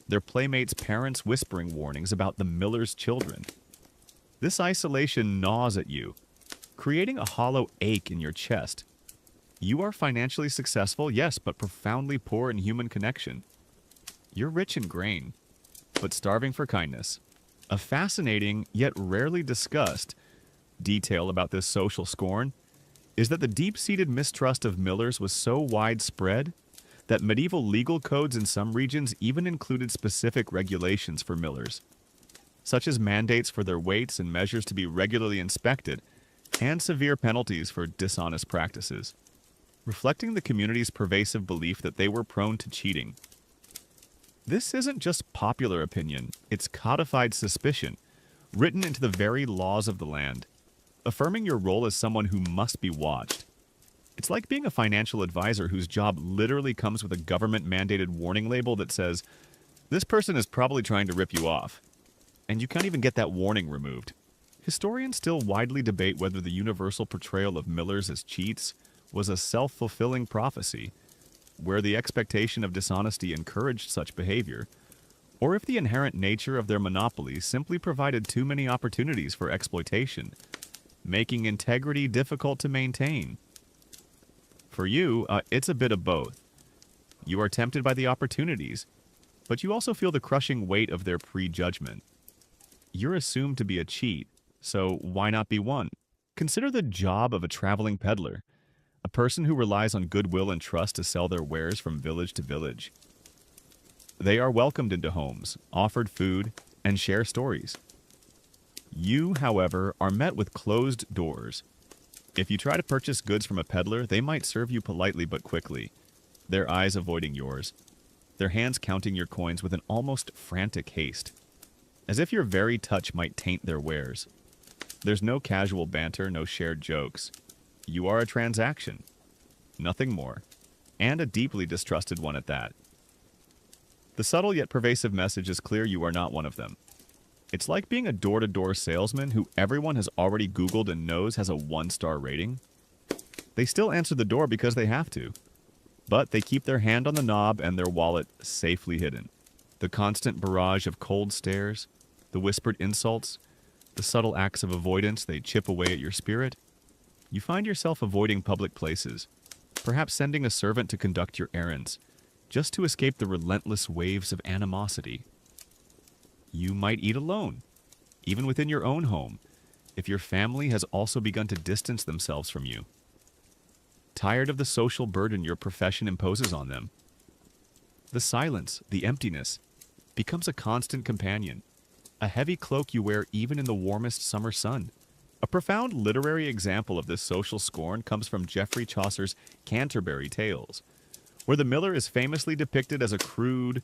their playmates' parents whispering warnings about the miller's children. This isolation gnaws at you, creating a hollow ache in your chest. You are financially successful, yes, but profoundly poor in human connection. You're rich in grain, but starving for kindness. A fascinating, yet rarely discussed, detail about this social scorn is that the deep-seated mistrust of millers was so widespread that medieval legal codes in some regions even included specific regulations for millers, such as mandates for their weights and measures to be regularly inspected, and severe penalties for dishonest practices, reflecting the community's pervasive belief that they were prone to cheating. This isn't just popular opinion, it's codified suspicion, written into the very laws of the land, affirming your role as someone who must be watched. It's like being a financial advisor whose job literally comes with a government-mandated warning label that says, "This person is probably trying to rip you off." And you can't even get that warning removed. Historians still widely debate whether the universal portrayal of millers as cheats was a self-fulfilling prophecy, where the expectation of dishonesty encouraged such behavior, or if the inherent nature of their monopoly simply provided too many opportunities for exploitation, making integrity difficult to maintain. For you, it's a bit of both. You are tempted by the opportunities, but you also feel the crushing weight of their prejudgment. You're assumed to be a cheat, so why not be one? Consider the job of a traveling peddler, a person who relies on goodwill and trust to sell their wares from village to village. They are welcomed into homes, offered food, and share stories. You, however, are met with closed doors. If you try to purchase goods from a peddler, they might serve you politely but quickly, their eyes avoiding yours, their hands counting your coins with an almost frantic haste, as if your very touch might taint their wares. There's no casual banter, no shared jokes. You are a transaction, nothing more, and a deeply distrusted one at that. The subtle yet pervasive message is clear: you are not one of them. It's like being a door-to-door salesman who everyone has already Googled and knows has a 1-star rating. They still answer the door because they have to, but they keep their hand on the knob and their wallet safely hidden. The constant barrage of cold stares, the whispered insults, the subtle acts of avoidance they chip away at your spirit. You find yourself avoiding public places, perhaps sending a servant to conduct your errands, just to escape the relentless waves of animosity. You might eat alone, even within your own home, if your family has also begun to distance themselves from you. Tired of the social burden your profession imposes on them, the silence, the emptiness, becomes a constant companion, a heavy cloak you wear even in the warmest summer sun. A profound literary example of this social scorn comes from Geoffrey Chaucer's Canterbury Tales, where the miller is famously depicted as a crude,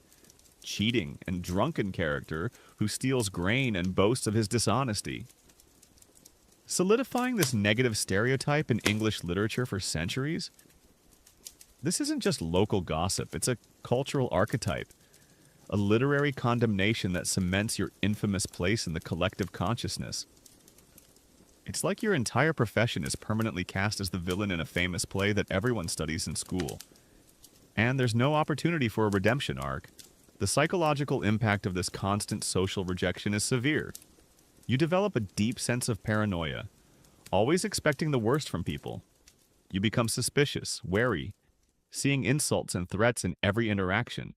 cheating, and drunken character who steals grain and boasts of his dishonesty. Solidifying this negative stereotype in English literature for centuries, this isn't just local gossip, it's a cultural archetype, a literary condemnation that cements your infamous place in the collective consciousness. It's like your entire profession is permanently cast as the villain in a famous play that everyone studies in school. And there's no opportunity for a redemption arc. The psychological impact of this constant social rejection is severe. You develop a deep sense of paranoia, always expecting the worst from people. You become suspicious, wary, seeing insults and threats in every interaction.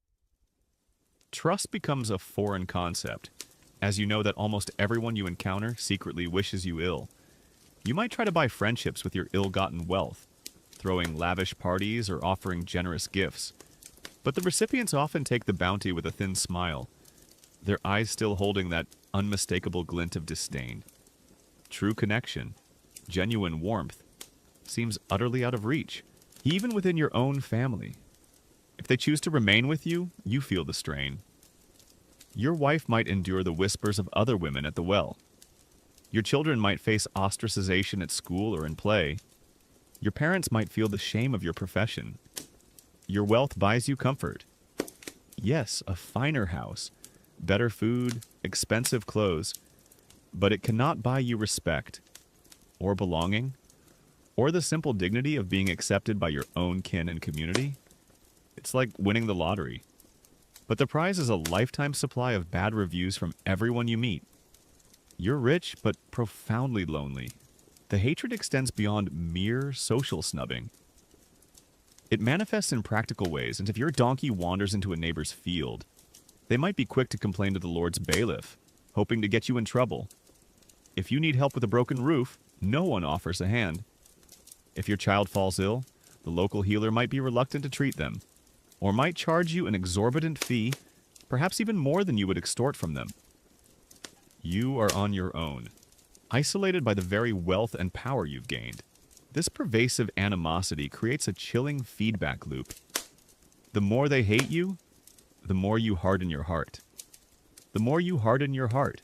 Trust becomes a foreign concept, as you know that almost everyone you encounter secretly wishes you ill. You might try to buy friendships with your ill-gotten wealth, throwing lavish parties or offering generous gifts. But the recipients often take the bounty with a thin smile, their eyes still holding that unmistakable glint of disdain. True connection, genuine warmth, seems utterly out of reach, even within your own family. If they choose to remain with you, you feel the strain. Your wife might endure the whispers of other women at the well. Your children might face ostracization at school or in play. Your parents might feel the shame of your profession. Your wealth buys you comfort. Yes, a finer house, better food, expensive clothes, but it cannot buy you respect, or belonging, or the simple dignity of being accepted by your own kin and community. It's like winning the lottery. But the prize is a lifetime supply of bad reviews from everyone you meet. You're rich, but profoundly lonely. The hatred extends beyond mere social snubbing. It manifests in practical ways, and if your donkey wanders into a neighbor's field, they might be quick to complain to the Lord's bailiff, hoping to get you in trouble. If you need help with a broken roof, no one offers a hand. If your child falls ill, the local healer might be reluctant to treat them, or might charge you an exorbitant fee, perhaps even more than you would extort from them. You are on your own, isolated by the very wealth and power you've gained. This pervasive animosity creates a chilling feedback loop. The more they hate you, the more you harden your heart. The more you harden your heart,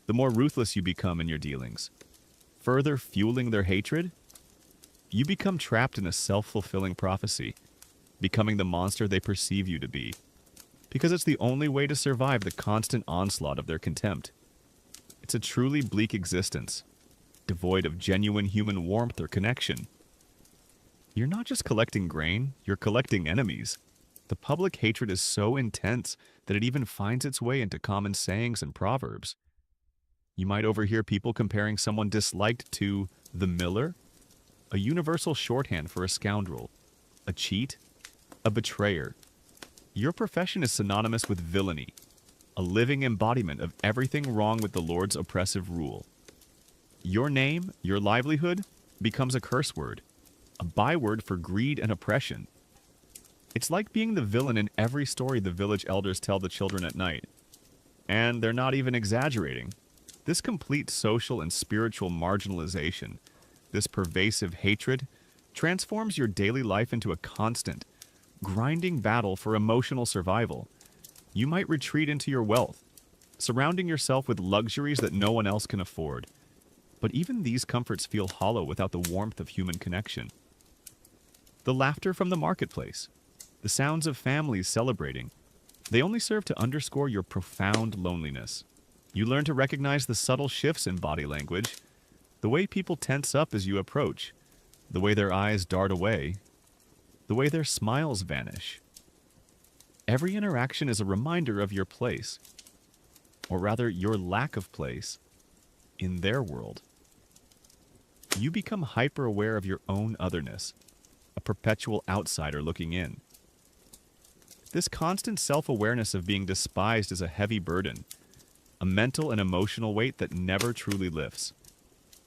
the more ruthless you become in your dealings. Further fueling their hatred, you become trapped in a self-fulfilling prophecy, becoming the monster they perceive you to be, because it's the only way to survive the constant onslaught of their contempt. It's a truly bleak existence, devoid of genuine human warmth or connection. You're not just collecting grain, you're collecting enemies. The public hatred is so intense that it even finds its way into common sayings and proverbs. You might overhear people comparing someone disliked to the miller, a universal shorthand for a scoundrel, a cheat, a betrayer. Your profession is synonymous with villainy, a living embodiment of everything wrong with the Lord's oppressive rule. Your name, your livelihood, becomes a curse word, a byword for greed and oppression. It's like being the villain in every story the village elders tell the children at night. And they're not even exaggerating. This complete social and spiritual marginalization, this pervasive hatred, transforms your daily life into a constant, grinding battle for emotional survival. You might retreat into your wealth, surrounding yourself with luxuries that no one else can afford. But even these comforts feel hollow without the warmth of human connection. The laughter from the marketplace, the sounds of families celebrating, they only serve to underscore your profound loneliness. You learn to recognize the subtle shifts in body language, the way people tense up as you approach, the way their eyes dart away, the way their smiles vanish. Every interaction is a reminder of your place, or rather your lack of place, in their world. You become hyper-aware of your own otherness, a perpetual outsider looking in. This constant self-awareness of being despised is a heavy burden, a mental and emotional weight that never truly lifts.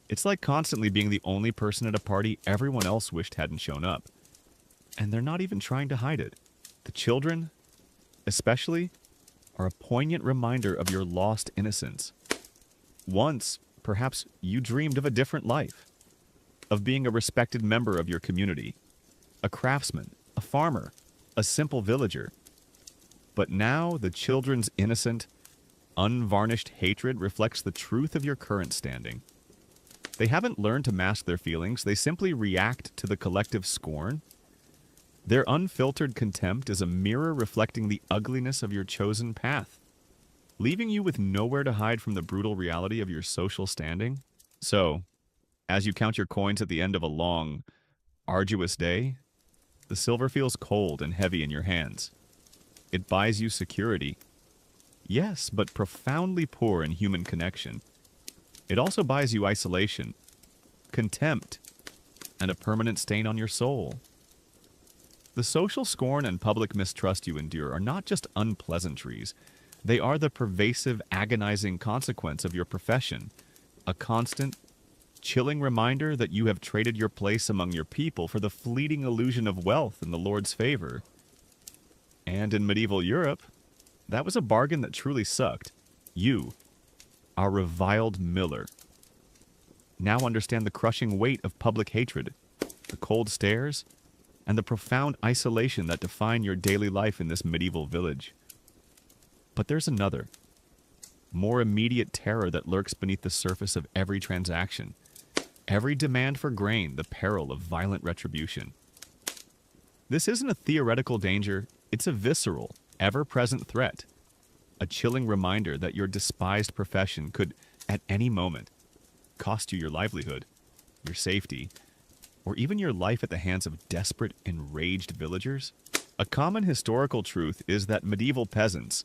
It's like constantly being the only person at a party everyone else wished hadn't shown up. And they're not even trying to hide it. The children, especially, are a poignant reminder of your lost innocence. Once, perhaps, you dreamed of a different life, of being a respected member of your community, a craftsman, a farmer, a simple villager. But now the children's innocent, unvarnished hatred reflects the truth of your current standing. They haven't learned to mask their feelings, they simply react to the collective scorn. Their unfiltered contempt is a mirror reflecting the ugliness of your chosen path, leaving you with nowhere to hide from the brutal reality of your social standing. So, as you count your coins at the end of a long, arduous day, the silver feels cold and heavy in your hands. It buys you security. Yes, but profoundly poor in human connection. It also buys you isolation, contempt, and a permanent stain on your soul. The social scorn and public mistrust you endure are not just unpleasantries. They are the pervasive, agonizing consequence of your profession, a constant, chilling reminder that you have traded your place among your people for the fleeting illusion of wealth and the Lord's favor. And in medieval Europe, that was a bargain that truly sucked. You, our reviled miller, now understand the crushing weight of public hatred, the cold stares, and the profound isolation that define your daily life in this medieval village. But there's another, more immediate terror that lurks beneath the surface of every transaction. Every demand for grain, the peril of violent retribution. This isn't a theoretical danger, it's a visceral, ever-present threat. A chilling reminder that your despised profession could at any moment, cost you your livelihood, your safety, or even your life at the hands of desperate, enraged villagers? A common historical truth is that medieval peasants,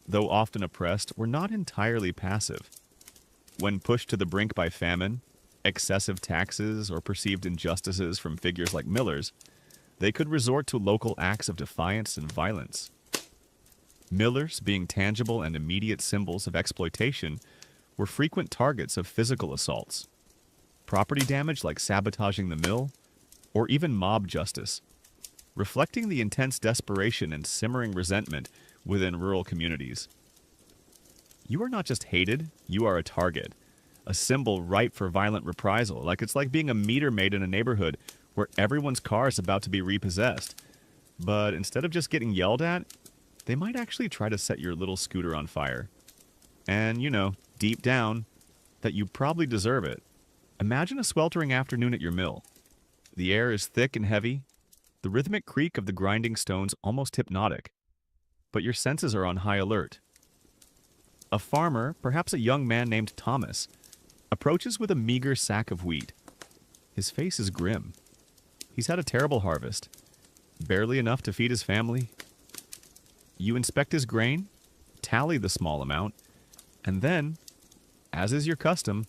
though often oppressed, were not entirely passive. When pushed to the brink by famine, excessive taxes, or perceived injustices from figures like millers, they could resort to local acts of defiance and violence. Millers, being tangible and immediate symbols of exploitation, were frequent targets of physical assaults, property damage like sabotaging the mill, or even mob justice, reflecting the intense desperation and simmering resentment within rural communities. You are not just hated, you are a target, a symbol ripe for violent reprisal. It's like being a meter maid in a neighborhood where everyone's car is about to be repossessed. But instead of just getting yelled at, they might actually try to set your little scooter on fire. And, deep down, that you probably deserve it. Imagine a sweltering afternoon at your mill. The air is thick and heavy, the rhythmic creak of the grinding stones almost hypnotic, but your senses are on high alert. A farmer, perhaps a young man named Thomas, approaches with a meager sack of wheat. His face is grim. He's had a terrible harvest, barely enough to feed his family. You inspect his grain, tally the small amount, and then, as is your custom,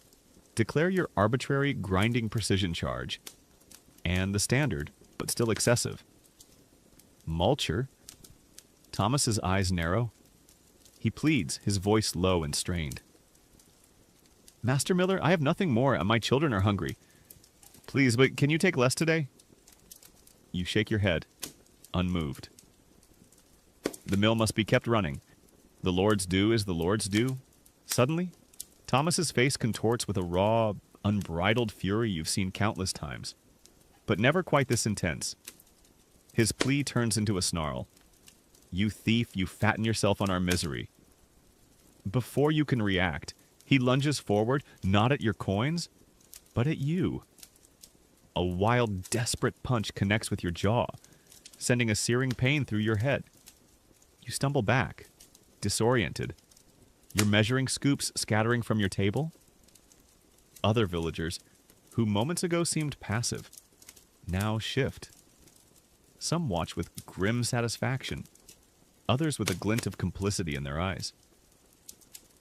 declare your arbitrary grinding precision charge, and the standard, but still excessive. Mulcher? Thomas's eyes narrow. He pleads, his voice low and strained. Master Miller, I have nothing more, and my children are hungry. Please, but can you take less today? You shake your head, unmoved. The mill must be kept running. The Lord's due is the Lord's due. Suddenly, Thomas's face contorts with a raw, unbridled fury you've seen countless times, but never quite this intense. His plea turns into a snarl. You thief, you fatten yourself on our misery. Before you can react, he lunges forward, not at your coins, but at you. A wild, desperate punch connects with your jaw, sending a searing pain through your head. You stumble back, disoriented, your measuring scoops scattering from your table. Other villagers, who moments ago seemed passive, now shift. Some watch with grim satisfaction, others with a glint of complicity in their eyes.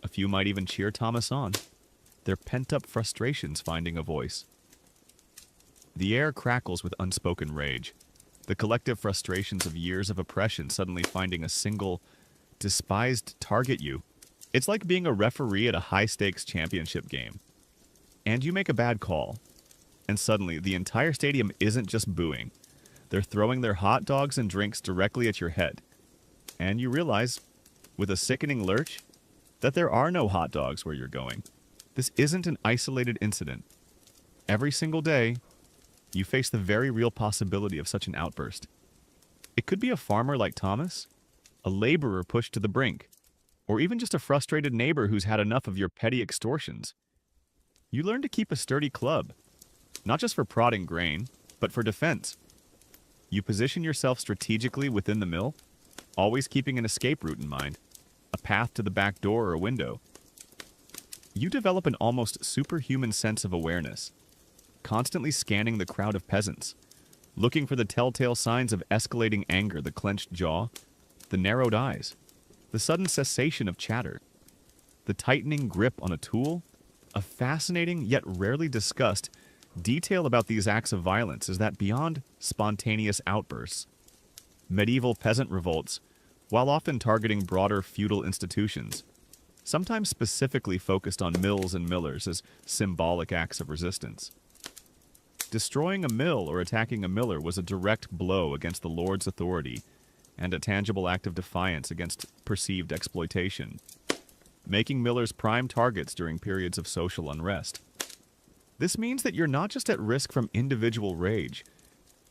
A few might even cheer Thomas on, their pent-up frustrations finding a voice. The air crackles with unspoken rage, the collective frustrations of years of oppression suddenly finding a single, despised target you. It's like being a referee at a high-stakes championship game. And you make a bad call, and suddenly the entire stadium isn't just booing. They're throwing their hot dogs and drinks directly at your head. And you realize, with a sickening lurch, that there are no hot dogs where you're going. This isn't an isolated incident. Every single day, you face the very real possibility of such an outburst. It could be a farmer like Thomas, a laborer pushed to the brink, or even just a frustrated neighbor who's had enough of your petty extortions. You learn to keep a sturdy club, not just for prodding grain, but for defense. You position yourself strategically within the mill, always keeping an escape route in mind, a path to the back door or a window. You develop an almost superhuman sense of awareness, constantly scanning the crowd of peasants, looking for the telltale signs of escalating anger, the clenched jaw, the narrowed eyes, the sudden cessation of chatter, the tightening grip on a tool. A fascinating yet rarely discussed detail about these acts of violence is that beyond spontaneous outbursts, medieval peasant revolts, while often targeting broader feudal institutions, sometimes specifically focused on mills and millers as symbolic acts of resistance. Destroying a mill or attacking a miller was a direct blow against the lord's authority and a tangible act of defiance against perceived exploitation, making millers prime targets during periods of social unrest. This means that you're not just at risk from individual rage.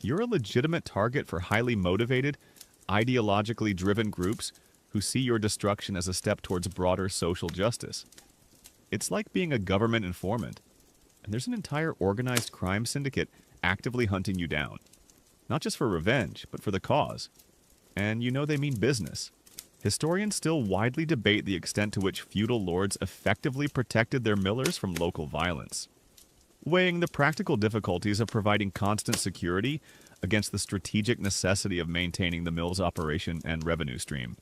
You're a legitimate target for highly motivated, ideologically driven groups who see your destruction as a step towards broader social justice. It's like being a government informant, and there's an entire organized crime syndicate actively hunting you down. Not just for revenge, but for the cause. And you know they mean business. Historians still widely debate the extent to which feudal lords effectively protected their millers from local violence, weighing the practical difficulties of providing constant security against the strategic necessity of maintaining the mill's operation and revenue stream,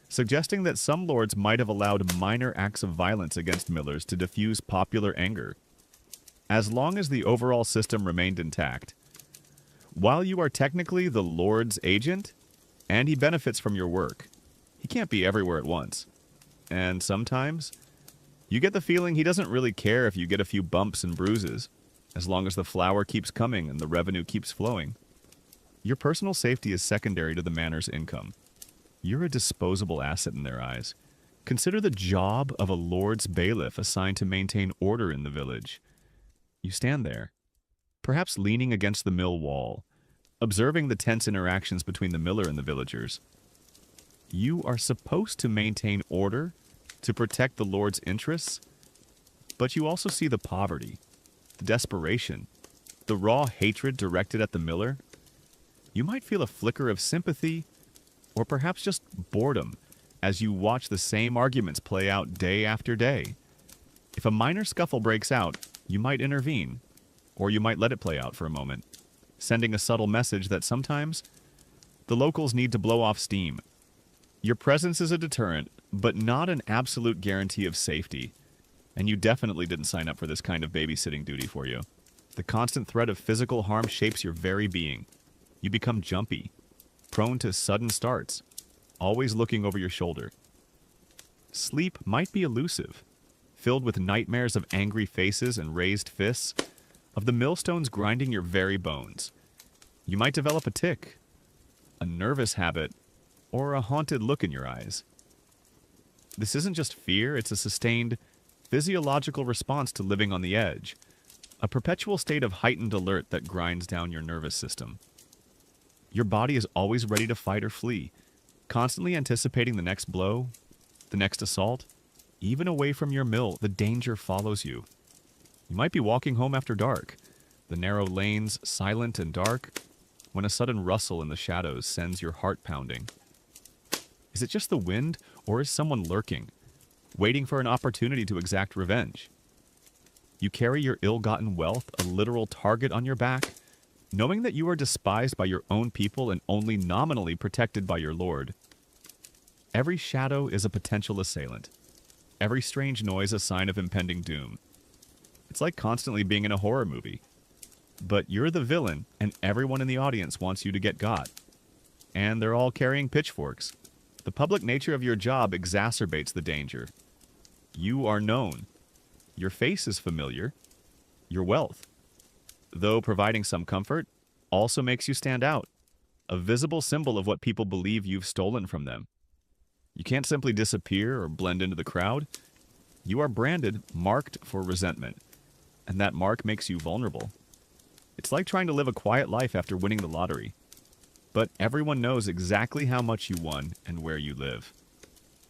suggesting that some lords might have allowed minor acts of violence against millers to diffuse popular anger, as long as the overall system remained intact. While you are technically the lord's agent, and he benefits from your work, he can't be everywhere at once. And sometimes, you get the feeling he doesn't really care if you get a few bumps and bruises, as long as the flour keeps coming and the revenue keeps flowing. Your personal safety is secondary to the manor's income. You're a disposable asset in their eyes. Consider the job of a lord's bailiff assigned to maintain order in the village. You stand there, perhaps leaning against the mill wall, observing the tense interactions between the miller and the villagers. You are supposed to maintain order to protect the lord's interests, but you also see the poverty, the desperation, the raw hatred directed at the miller. You might feel a flicker of sympathy, or perhaps just boredom, as you watch the same arguments play out day after day. If a minor scuffle breaks out, you might intervene, or you might let it play out for a moment, sending a subtle message that sometimes the locals need to blow off steam. Your presence is a deterrent, but not an absolute guarantee of safety, and you definitely didn't sign up for this kind of babysitting duty for you. The constant threat of physical harm shapes your very being. You become jumpy, prone to sudden starts, always looking over your shoulder. Sleep might be elusive, filled with nightmares of angry faces and raised fists, of the millstones grinding your very bones. You might develop a tic, a nervous habit, or a haunted look in your eyes. This isn't just fear, it's a sustained physiological response to living on the edge, a perpetual state of heightened alert that grinds down your nervous system. Your body is always ready to fight or flee, constantly anticipating the next blow, the next assault. Even away from your mill, the danger follows you. You might be walking home after dark, the narrow lanes silent and dark, when a sudden rustle in the shadows sends your heart pounding. Is it just the wind, or is someone lurking, waiting for an opportunity to exact revenge? You carry your ill-gotten wealth, a literal target on your back, knowing that you are despised by your own people and only nominally protected by your lord. Every shadow is a potential assailant. Every strange noise a sign of impending doom. It's like constantly being in a horror movie. But you're the villain, and everyone in the audience wants you to get got. And they're all carrying pitchforks. The public nature of your job exacerbates the danger. You are known. Your face is familiar. Your wealth, though providing some comfort, also makes you stand out. A visible symbol of what people believe you've stolen from them. You can't simply disappear or blend into the crowd. You are branded, marked for resentment. And that mark makes you vulnerable. It's like trying to live a quiet life after winning the lottery. But everyone knows exactly how much you won and where you live.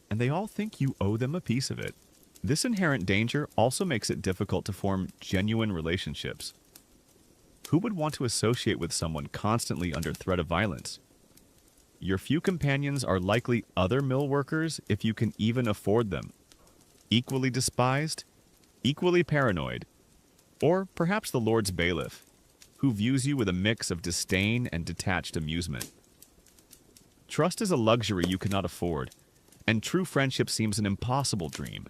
And they all think you owe them a piece of it. This inherent danger also makes it difficult to form genuine relationships. Who would want to associate with someone constantly under threat of violence? Your few companions are likely other mill workers if you can even afford them. Equally despised, equally paranoid, or perhaps the Lord's bailiff, who views you with a mix of disdain and detached amusement. Trust is a luxury you cannot afford, and true friendship seems an impossible dream.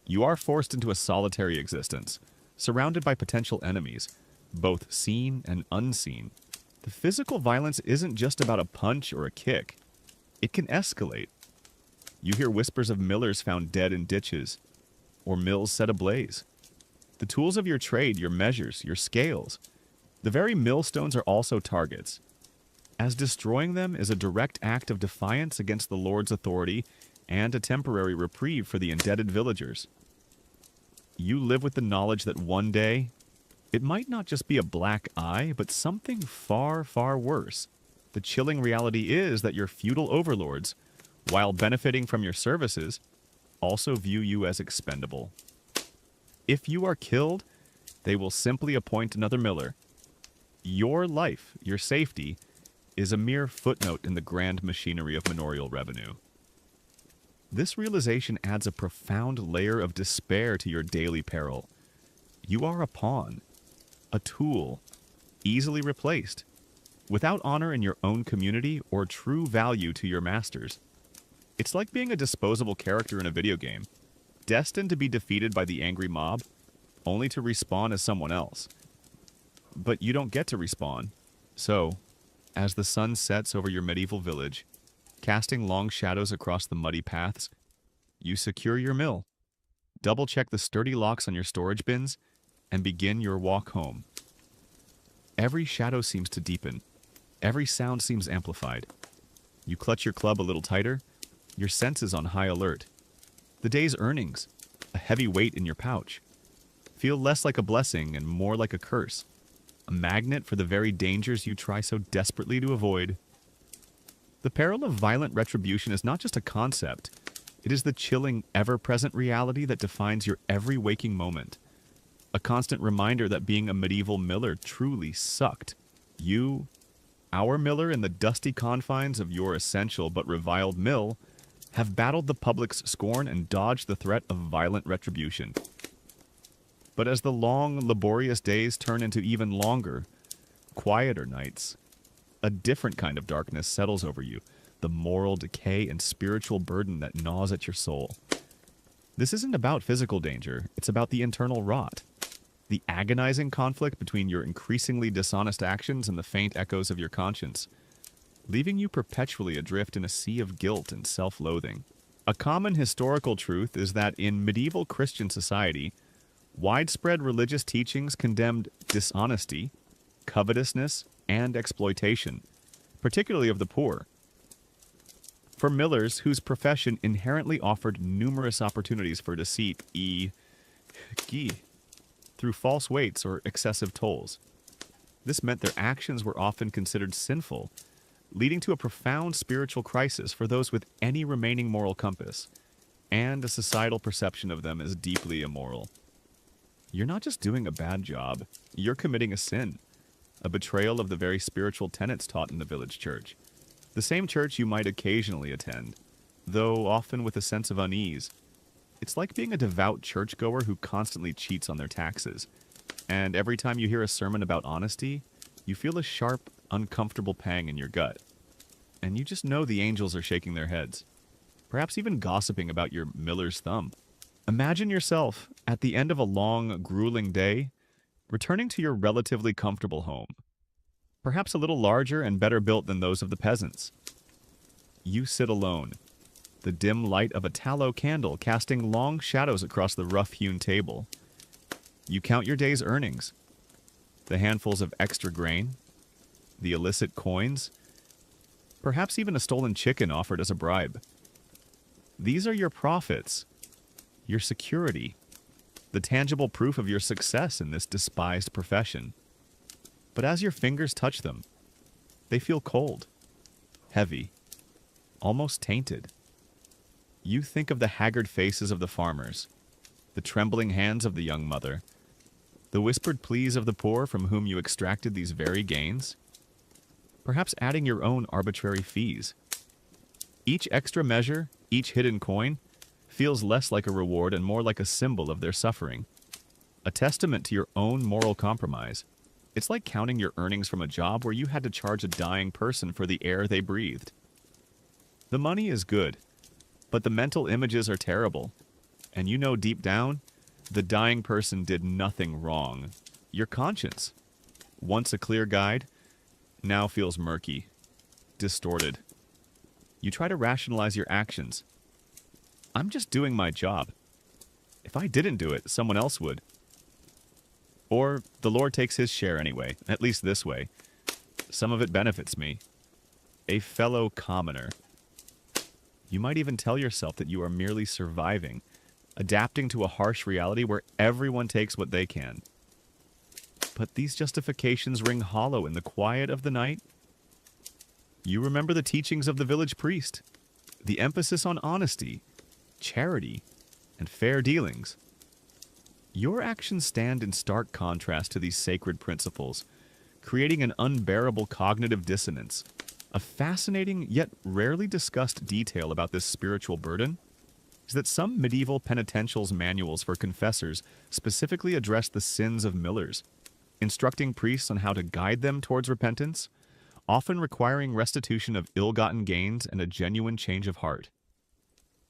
You are forced into a solitary existence, surrounded by potential enemies, both seen and unseen. The physical violence isn't just about a punch or a kick. It can escalate. You hear whispers of millers found dead in ditches, or mills set ablaze. The tools of your trade, your measures, your scales, the very millstones are also targets, as destroying them is a direct act of defiance against the Lord's authority and a temporary reprieve for the indebted villagers. You live with the knowledge that one day, it might not just be a black eye, but something far, far worse. The chilling reality is that your feudal overlords, while benefiting from your services, also view you as expendable. If you are killed, they will simply appoint another miller. Your life, your safety, is a mere footnote in the grand machinery of manorial revenue. This realization adds a profound layer of despair to your daily peril. You are a pawn, a tool, easily replaced, without honor in your own community or true value to your masters. It's like being a disposable character in a video game, destined to be defeated by the angry mob, only to respawn as someone else. But you don't get to respawn. So, as the sun sets over your medieval village, casting long shadows across the muddy paths, you secure your mill, double-check the sturdy locks on your storage bins, and begin your walk home. Every shadow seems to deepen. Every sound seems amplified. You clutch your club a little tighter, your senses on high alert. The day's earnings, a heavy weight in your pouch, feel less like a blessing and more like a curse, a magnet for the very dangers you try so desperately to avoid. The peril of violent retribution is not just a concept, it is the chilling, ever-present reality that defines your every waking moment. A constant reminder that being a medieval miller truly sucked. You, our miller in the dusty confines of your essential but reviled mill, have battled the public's scorn and dodged the threat of violent retribution. But as the long, laborious days turn into even longer, quieter nights, a different kind of darkness settles over you, the moral decay and spiritual burden that gnaws at your soul. This isn't about physical danger, it's about the internal rot. The agonizing conflict between your increasingly dishonest actions and the faint echoes of your conscience, leaving you perpetually adrift in a sea of guilt and self-loathing. A common historical truth is that in medieval Christian society, widespread religious teachings condemned dishonesty, covetousness, and exploitation, particularly of the poor. For millers whose profession inherently offered numerous opportunities for deceit, through false weights or excessive tolls. This meant their actions were often considered sinful, leading to a profound spiritual crisis for those with any remaining moral compass, and a societal perception of them as deeply immoral. You're not just doing a bad job, you're committing a sin, a betrayal of the very spiritual tenets taught in the village church. The same church you might occasionally attend, though often with a sense of unease. It's like being a devout churchgoer who constantly cheats on their taxes, and every time you hear a sermon about honesty, you feel a sharp, uncomfortable pang in your gut. And you just know the angels are shaking their heads, perhaps even gossiping about your miller's thumb. Imagine yourself, at the end of a long, grueling day, returning to your relatively comfortable home, perhaps a little larger and better built than those of the peasants. You sit alone, the dim light of a tallow candle casting long shadows across the rough-hewn table. You count your day's earnings, the handfuls of extra grain, the illicit coins, perhaps even a stolen chicken offered as a bribe. These are your profits, your security, the tangible proof of your success in this despised profession. But as your fingers touch them, they feel cold, heavy, almost tainted. You think of the haggard faces of the farmers, the trembling hands of the young mother, the whispered pleas of the poor from whom you extracted these very gains, perhaps adding your own arbitrary fees. Each extra measure, each hidden coin, feels less like a reward and more like a symbol of their suffering, a testament to your own moral compromise. It's like counting your earnings from a job where you had to charge a dying person for the air they breathed. The money is good, but the mental images are terrible, and you know deep down, the dying person did nothing wrong. Your conscience, once a clear guide, now feels murky, distorted. You try to rationalize your actions. I'm just doing my job. If I didn't do it, someone else would. Or the Lord takes his share anyway, at least this way. Some of it benefits me. A fellow commoner. You might even tell yourself that you are merely surviving, adapting to a harsh reality where everyone takes what they can. But these justifications ring hollow in the quiet of the night. You remember the teachings of the village priest, the emphasis on honesty, charity, and fair dealings. Your actions stand in stark contrast to these sacred principles, creating an unbearable cognitive dissonance. A fascinating yet rarely discussed detail about this spiritual burden: is that some medieval penitentials manuals for confessors specifically address the sins of millers, instructing priests on how to guide them towards repentance, often requiring restitution of ill-gotten gains and a genuine change of heart.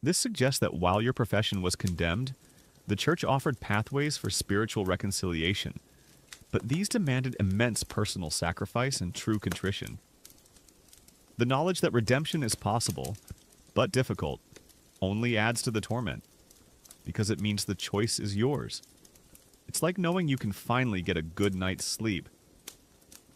This suggests that while your profession was condemned, the church offered pathways for spiritual reconciliation, but these demanded immense personal sacrifice and true contrition. The knowledge that redemption is possible, but difficult, only adds to the torment, because it means the choice is yours. It's like knowing you can finally get a good night's sleep,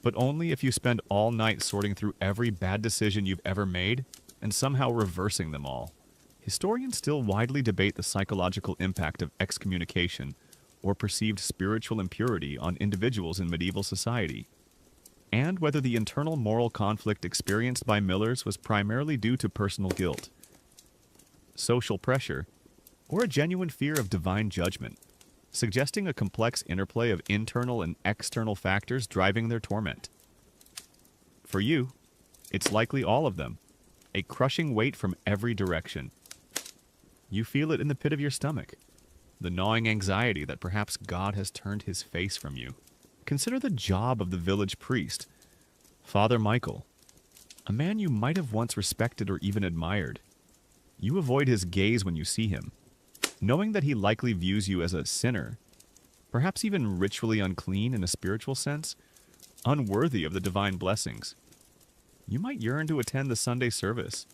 but only if you spend all night sorting through every bad decision you've ever made and somehow reversing them all. Historians still widely debate the psychological impact of excommunication or perceived spiritual impurity on individuals in medieval society, and whether the internal moral conflict experienced by millers was primarily due to personal guilt, social pressure, or a genuine fear of divine judgment, suggesting a complex interplay of internal and external factors driving their torment. For you, it's likely all of them, a crushing weight from every direction. You feel it in the pit of your stomach, the gnawing anxiety that perhaps God has turned his face from you. Consider the job of the village priest, Father Michael, a man you might have once respected or even admired. You avoid his gaze when you see him, knowing that he likely views you as a sinner, perhaps even ritually unclean in a spiritual sense, unworthy of the divine blessings. You might yearn to attend the Sunday service,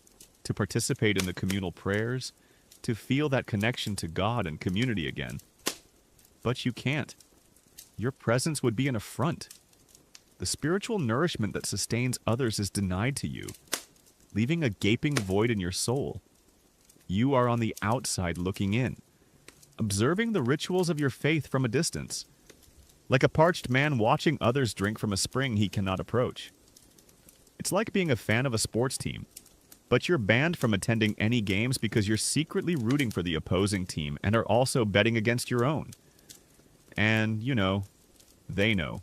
to participate in the communal prayers, to feel that connection to God and community again. But you can't. Your presence would be an affront. The spiritual nourishment that sustains others is denied to you, leaving a gaping void in your soul. You are on the outside looking in, observing the rituals of your faith from a distance, like a parched man watching others drink from a spring he cannot approach. It's like being a fan of a sports team, but you're banned from attending any games because you're secretly rooting for the opposing team and are also betting against your own. And, you know, they know.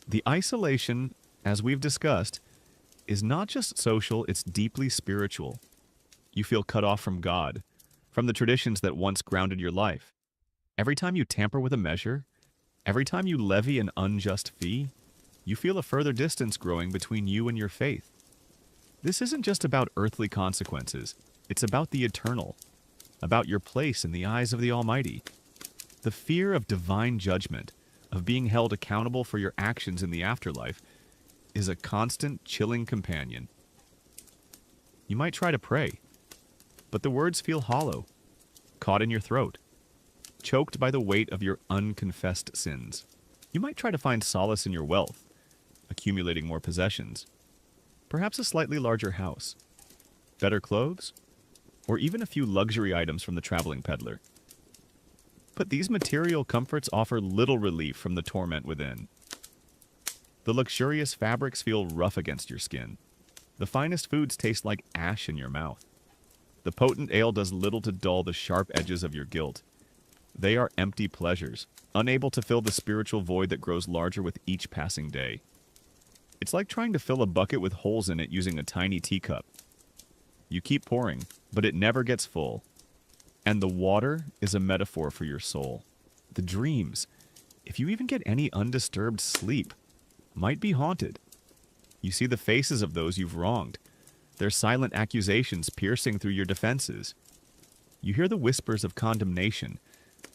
The isolation, as we've discussed, is not just social, it's deeply spiritual. You feel cut off from God, from the traditions that once grounded your life. Every time you tamper with a measure, every time you levy an unjust fee, you feel a further distance growing between you and your faith. This isn't just about earthly consequences, it's about the eternal, about your place in the eyes of the Almighty. The fear of divine judgment, of being held accountable for your actions in the afterlife, is a constant, chilling companion. You might try to pray, but the words feel hollow, caught in your throat, choked by the weight of your unconfessed sins. You might try to find solace in your wealth, accumulating more possessions, perhaps a slightly larger house, better clothes, or even a few luxury items from the traveling peddler. But these material comforts offer little relief from the torment within. The luxurious fabrics feel rough against your skin. The finest foods taste like ash in your mouth. The potent ale does little to dull the sharp edges of your guilt. They are empty pleasures, unable to fill the spiritual void that grows larger with each passing day. It's like trying to fill a bucket with holes in it using a tiny teacup. You keep pouring, but it never gets full. And the water is a metaphor for your soul. The dreams, if you even get any undisturbed sleep, might be haunted. You see the faces of those you've wronged, their silent accusations piercing through your defenses. You hear the whispers of condemnation,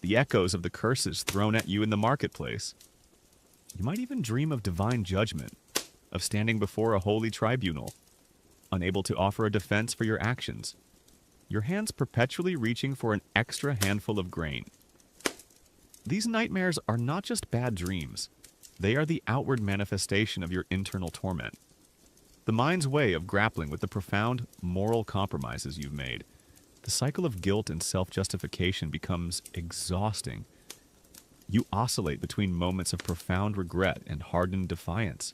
the echoes of the curses thrown at you in the marketplace. You might even dream of divine judgment, of standing before a holy tribunal, unable to offer a defense for your actions, your hands perpetually reaching for an extra handful of grain. These nightmares are not just bad dreams. They are the outward manifestation of your internal torment. The mind's way of grappling with the profound moral compromises you've made. The cycle of guilt and self-justification becomes exhausting. You oscillate between moments of profound regret and hardened defiance.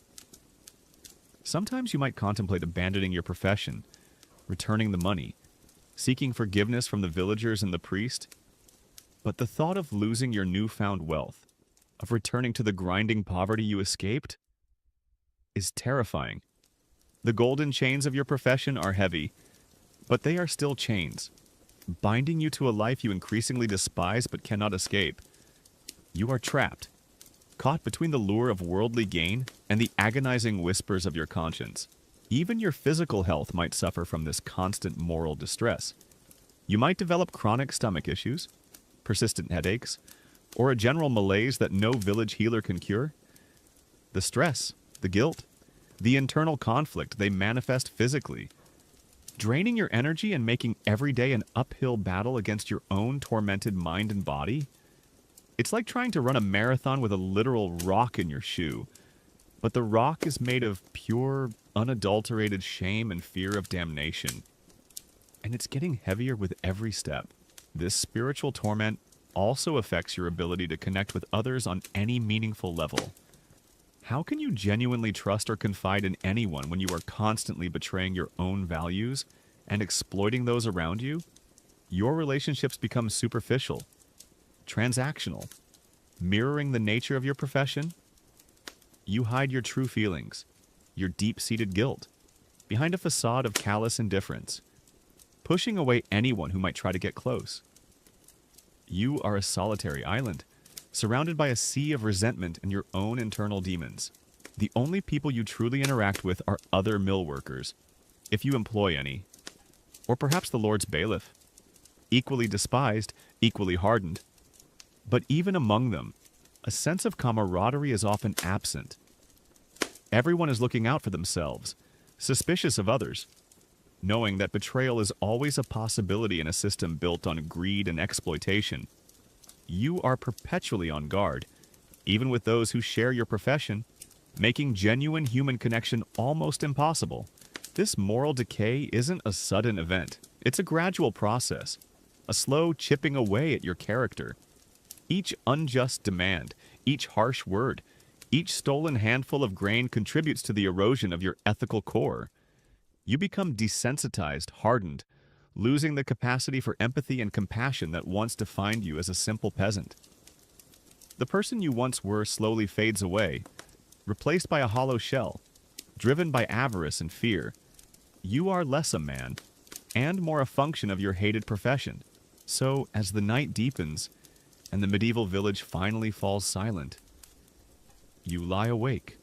Sometimes you might contemplate abandoning your profession, returning the money, seeking forgiveness from the villagers and the priest. But the thought of losing your newfound wealth, of returning to the grinding poverty you escaped, is terrifying. The golden chains of your profession are heavy, but they are still chains. binding you to a life you increasingly despise but cannot escape. You are trapped, caught between the lure of worldly gain and the agonizing whispers of your conscience. Even your physical health might suffer from this constant moral distress. You might develop chronic stomach issues, persistent headaches, or a general malaise that no village healer can cure. The stress, the guilt, the internal conflict, they manifest physically, draining your energy and making every day an uphill battle against your own tormented mind and body. It's like trying to run a marathon with a literal rock in your shoe, but the rock is made of pure, unadulterated shame and fear of damnation. And it's getting heavier with every step. This spiritual torment also affects your ability to connect with others on any meaningful level. How can you genuinely trust or confide in anyone when you are constantly betraying your own values and exploiting those around you? Your relationships become superficial, transactional, mirroring the nature of your profession. You hide your true feelings, your deep-seated guilt, behind a facade of callous indifference, pushing away anyone who might try to get close. You are a solitary island, surrounded by a sea of resentment and your own internal demons. The only people you truly interact with are other mill workers, if you employ any, or perhaps the Lord's bailiff, equally despised, equally hardened. But even among them, a sense of camaraderie is often absent. Everyone is looking out for themselves, suspicious of others, knowing that betrayal is always a possibility in a system built on greed and exploitation. You are perpetually on guard, even with those who share your profession, making genuine human connection almost impossible. This moral decay isn't a sudden event. It's a gradual process, a slow chipping away at your character. Each unjust demand, each harsh word, each stolen handful of grain contributes to the erosion of your ethical core. You become desensitized, hardened, losing the capacity for empathy and compassion that once defined you as a simple peasant. The person you once were slowly fades away, replaced by a hollow shell, driven by avarice and fear. You are less a man, and more a function of your hated profession. So, as the night deepens, and the medieval village finally falls silent, you lie awake,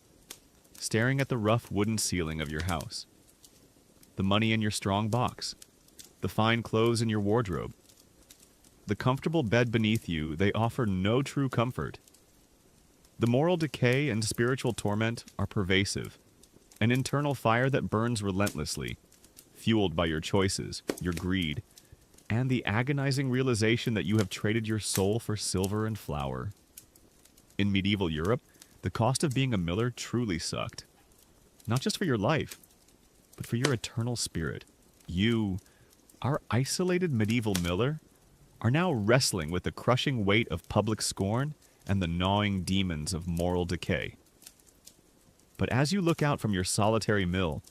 staring at the rough wooden ceiling of your house, the money in your strong box, the fine clothes in your wardrobe, the comfortable bed beneath you. They offer no true comfort. The moral decay and spiritual torment are pervasive, an internal fire that burns relentlessly, fueled by your choices, your greed, and the agonizing realization that you have traded your soul for silver and flour. In medieval Europe, the cost of being a miller truly sucked. Not just for your life, but for your eternal spirit. You, our isolated medieval miller, are now wrestling with the crushing weight of public scorn and the gnawing demons of moral decay. But as you look out from your solitary mill,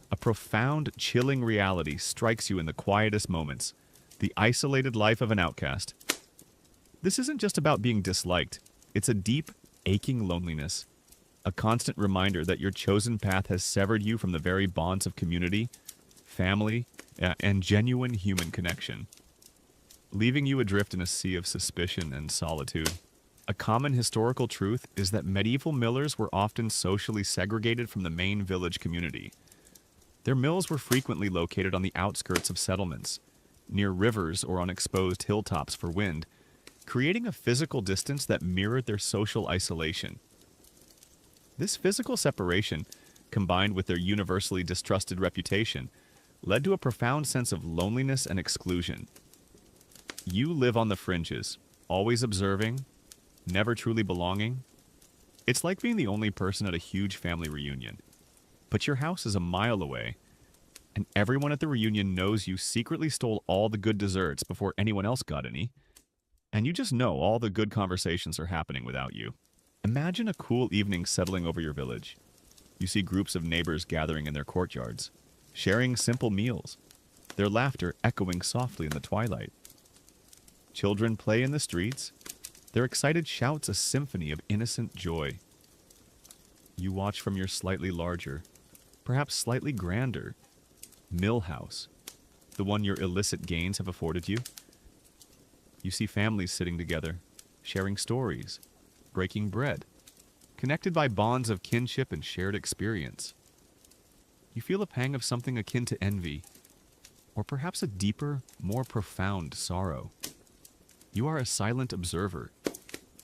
a profound, chilling reality strikes you in the quietest moments, the isolated life of an outcast. This isn't just about being disliked. It's a deep, aching loneliness, a constant reminder that your chosen path has severed you from the very bonds of community, family, and genuine human connection, leaving you adrift in a sea of suspicion and solitude. A common historical truth is that medieval millers were often socially segregated from the main village community. Their mills were frequently located on the outskirts of settlements, near rivers or on exposed hilltops for wind, creating a physical distance that mirrored their social isolation. This physical separation, combined with their universally distrusted reputation, led to a profound sense of loneliness and exclusion. You live on the fringes, always observing, never truly belonging. It's like being the only person at a huge family reunion. But your house is a mile away, and everyone at the reunion knows you secretly stole all the good desserts before anyone else got any, and you just know all the good conversations are happening without you. Imagine a cool evening settling over your village. You see groups of neighbors gathering in their courtyards, sharing simple meals, their laughter echoing softly in the twilight. Children play in the streets, their excited shouts a symphony of innocent joy. You watch from your slightly larger, perhaps slightly grander, mill house, the one your illicit gains have afforded you. You see families sitting together, sharing stories, breaking bread, connected by bonds of kinship and shared experience. You feel a pang of something akin to envy, or perhaps a deeper, more profound sorrow. You are a silent observer,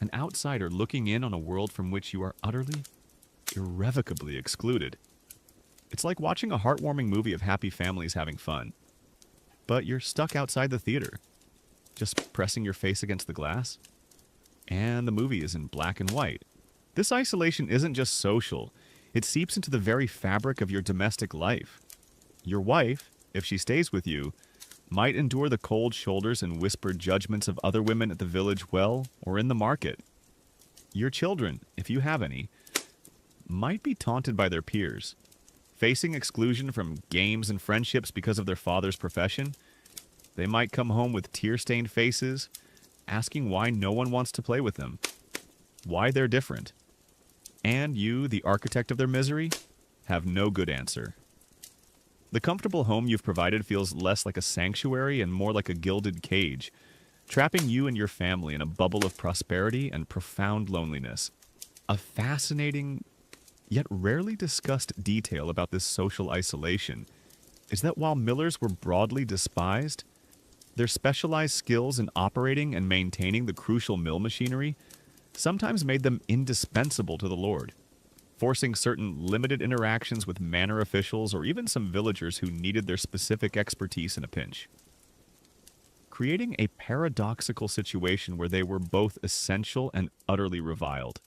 an outsider looking in on a world from which you are utterly, irrevocably excluded. It's like watching a heartwarming movie of happy families having fun, but you're stuck outside the theater, just pressing your face against the glass, and the movie is in black and white. This isolation isn't just social, it seeps into the very fabric of your domestic life. Your wife, if she stays with you, might endure the cold shoulders and whispered judgments of other women at the village well or in the market. Your children, if you have any, might be taunted by their peers, facing exclusion from games and friendships because of their father's profession. They might come home with tear-stained faces, asking why no one wants to play with them, why they're different. And you, the architect of their misery, have no good answer. The comfortable home you've provided feels less like a sanctuary and more like a gilded cage, trapping you and your family in a bubble of prosperity and profound loneliness. A fascinating, yet rarely discussed detail about this social isolation is that while millers were broadly despised, their specialized skills in operating and maintaining the crucial mill machinery sometimes made them indispensable to the lord, forcing certain limited interactions with manor officials or even some villagers who needed their specific expertise in a pinch, creating a paradoxical situation where they were both essential and utterly reviled.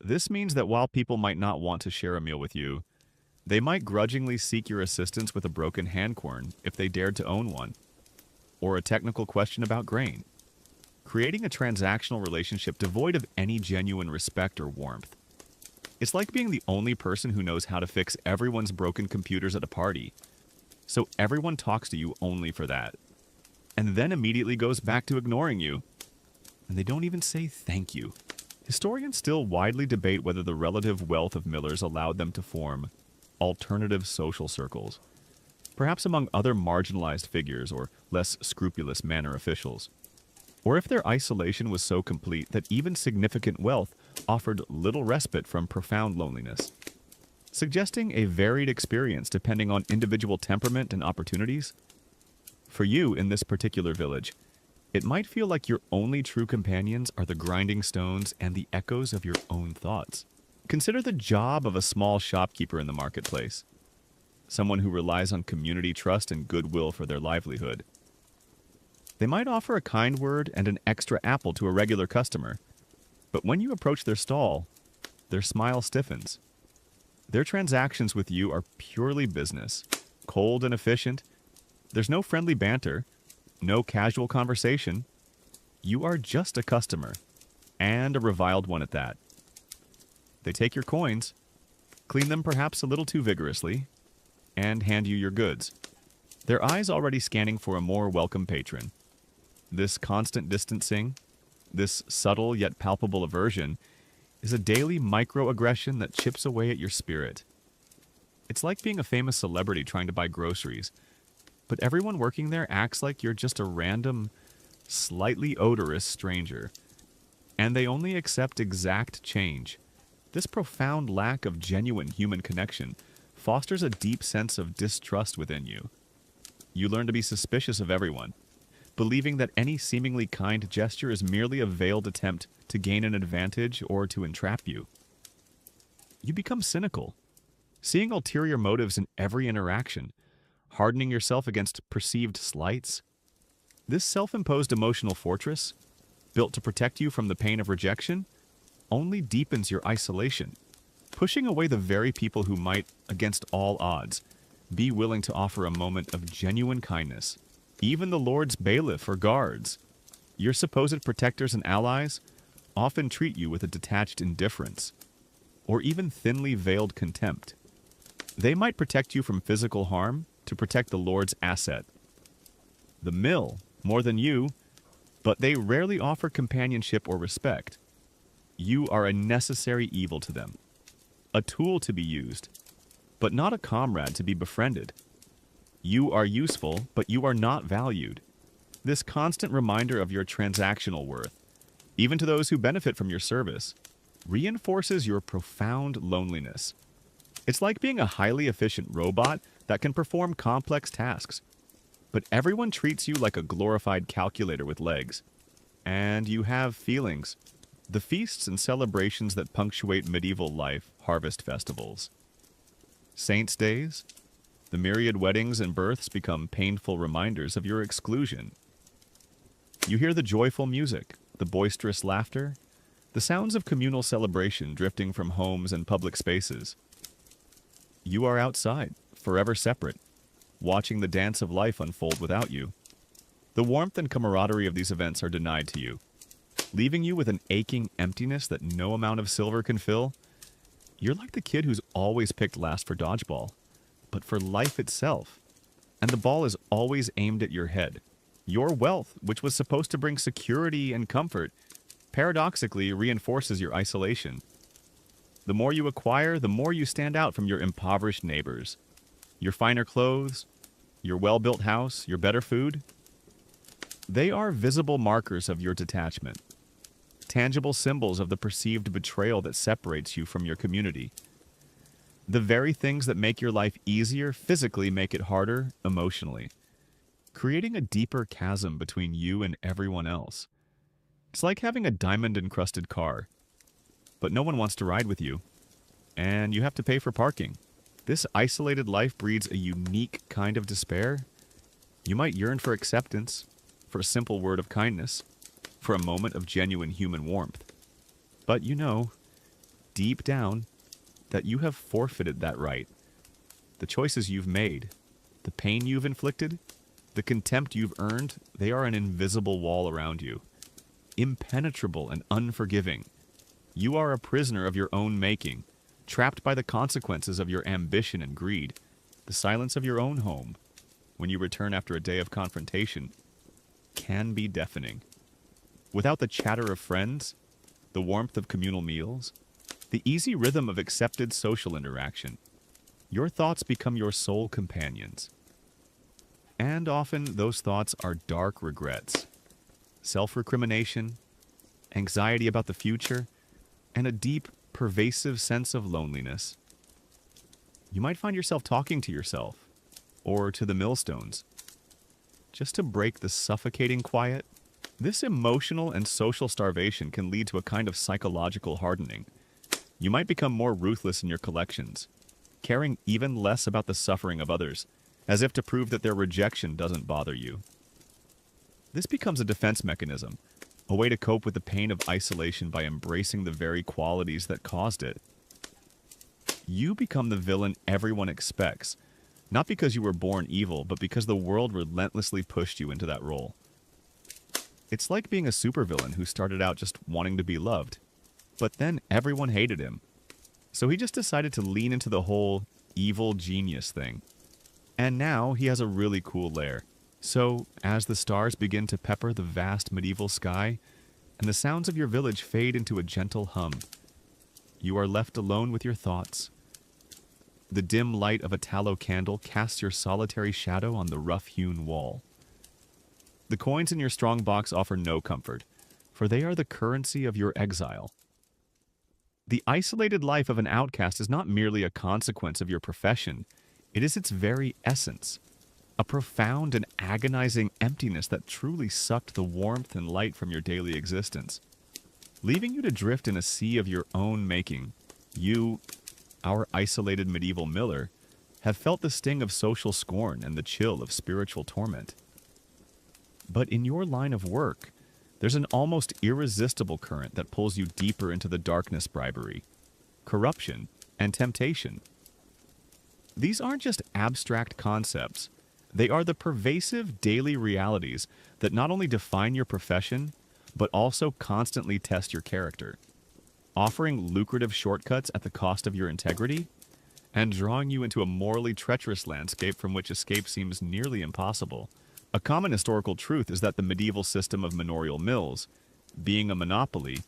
This means that while people might not want to share a meal with you, they might grudgingly seek your assistance with a broken hand quern if they dared to own one, or a technical question about grain, creating a transactional relationship devoid of any genuine respect or warmth. It's like being the only person who knows how to fix everyone's broken computers at a party, so everyone talks to you only for that, and then immediately goes back to ignoring you, and they don't even say thank you. Historians still widely debate whether the relative wealth of millers allowed them to form alternative social circles, perhaps among other marginalized figures or less scrupulous manor officials, or if their isolation was so complete that even significant wealth offered little respite from profound loneliness, suggesting a varied experience depending on individual temperament and opportunities. For you in this particular village, it might feel like your only true companions are the grinding stones and the echoes of your own thoughts. Consider the job of a small shopkeeper in the marketplace, someone who relies on community trust and goodwill for their livelihood. They might offer a kind word and an extra apple to a regular customer, but when you approach their stall, their smile stiffens. Their transactions with you are purely business, cold and efficient. There's no friendly banter, no casual conversation. You are just a customer, and a reviled one at that. They take your coins, clean them perhaps a little too vigorously, and hand you your goods, their eyes already scanning for a more welcome patron. This constant distancing, this subtle yet palpable aversion, is a daily microaggression that chips away at your spirit. It's like being a famous celebrity trying to buy groceries, but everyone working there acts like you're just a random, slightly odorous stranger, and they only accept exact change. This profound lack of genuine human connection fosters a deep sense of distrust within you. You learn to be suspicious of everyone, believing that any seemingly kind gesture is merely a veiled attempt to gain an advantage or to entrap you. You become cynical, seeing ulterior motives in every interaction, hardening yourself against perceived slights. This self-imposed emotional fortress, built to protect you from the pain of rejection, only deepens your isolation, pushing away the very people who might, against all odds, be willing to offer a moment of genuine kindness. Even the Lord's bailiff or guards, your supposed protectors and allies, often treat you with a detached indifference, or even thinly veiled contempt. They might protect you from physical harm to protect the Lord's asset, the mill, more than you, but they rarely offer companionship or respect. You are a necessary evil to them, a tool to be used, but not a comrade to be befriended. You are useful, but you are not valued. This constant reminder of your transactional worth, even to those who benefit from your service, reinforces your profound loneliness. It's like being a highly efficient robot that can perform complex tasks, but everyone treats you like a glorified calculator with legs. And you have feelings. The feasts and celebrations that punctuate medieval life, harvest festivals. Saints' days? The myriad weddings and births become painful reminders of your exclusion. You hear the joyful music, the boisterous laughter, the sounds of communal celebration drifting from homes and public spaces. You are outside, forever separate, watching the dance of life unfold without you. The warmth and camaraderie of these events are denied to you, leaving you with an aching emptiness that no amount of silver can fill. You're like the kid who's always picked last for dodgeball, but for life itself. And the ball is always aimed at your head. Your wealth, which was supposed to bring security and comfort, paradoxically reinforces your isolation. The more you acquire, the more you stand out from your impoverished neighbors. Your finer clothes, your well-built house, your better food, they are visible markers of your detachment, tangible symbols of the perceived betrayal that separates you from your community. The very things that make your life easier physically make it harder emotionally, creating a deeper chasm between you and everyone else. It's like having a diamond-encrusted car, but no one wants to ride with you, and you have to pay for parking. This isolated life breeds a unique kind of despair. You might yearn for acceptance, for a simple word of kindness, for a moment of genuine human warmth. But you know, deep down, that you have forfeited that right. The choices you've made, the pain you've inflicted, the contempt you've earned, they are an invisible wall around you, impenetrable and unforgiving. You are a prisoner of your own making, trapped by the consequences of your ambition and greed, the silence of your own home, when you return after a day of confrontation, can be deafening. Without the chatter of friends, the warmth of communal meals, the easy rhythm of accepted social interaction, your thoughts become your sole companions. And often those thoughts are dark regrets, self-recrimination, anxiety about the future, and a deep, pervasive sense of loneliness. You might find yourself talking to yourself, or to the millstones, just to break the suffocating quiet. This emotional and social starvation can lead to a kind of psychological hardening. You might become more ruthless in your collections, caring even less about the suffering of others, as if to prove that their rejection doesn't bother you. This becomes a defense mechanism, a way to cope with the pain of isolation by embracing the very qualities that caused it. You become the villain everyone expects, not because you were born evil, but because the world relentlessly pushed you into that role. It's like being a supervillain who started out just wanting to be loved, but then everyone hated him. So he just decided to lean into the whole evil genius thing. And now he has a really cool lair. So, as the stars begin to pepper the vast medieval sky, and the sounds of your village fade into a gentle hum, you are left alone with your thoughts. The dim light of a tallow candle casts your solitary shadow on the rough-hewn wall. The coins in your strongbox offer no comfort, for they are the currency of your exile. The isolated life of an outcast is not merely a consequence of your profession, it is its very essence, a profound and agonizing emptiness that truly sucked the warmth and light from your daily existence, leaving you to drift in a sea of your own making. You, our isolated medieval miller, have felt the sting of social scorn and the chill of spiritual torment. But in your line of work, there's an almost irresistible current that pulls you deeper into the darkness, bribery, corruption, and temptation. These aren't just abstract concepts. They are the pervasive daily realities that not only define your profession, but also constantly test your character, offering lucrative shortcuts at the cost of your integrity, and drawing you into a morally treacherous landscape from which escape seems nearly impossible. A common historical truth is that the medieval system of manorial mills, being a monopoly,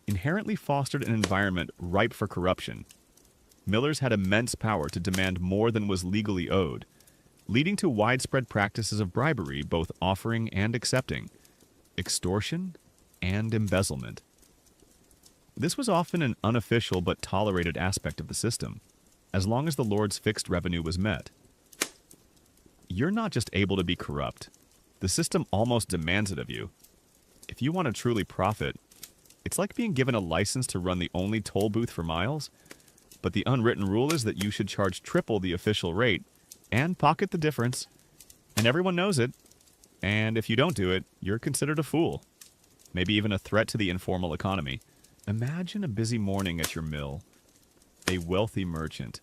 inherently fostered an environment ripe for corruption. Millers had immense power to demand more than was legally owed, leading to widespread practices of bribery, both offering and accepting, extortion, and embezzlement. This was often an unofficial but tolerated aspect of the system, as long as the Lord's fixed revenue was met. You're not just able to be corrupt. The system almost demands it of you. If you want to truly profit, it's like being given a license to run the only toll booth for miles, but the unwritten rule is that you should charge triple the official rate and pocket the difference, and everyone knows it, and if you don't do it, you're considered a fool, maybe even a threat to the informal economy. Imagine a busy morning at your mill. A wealthy merchant,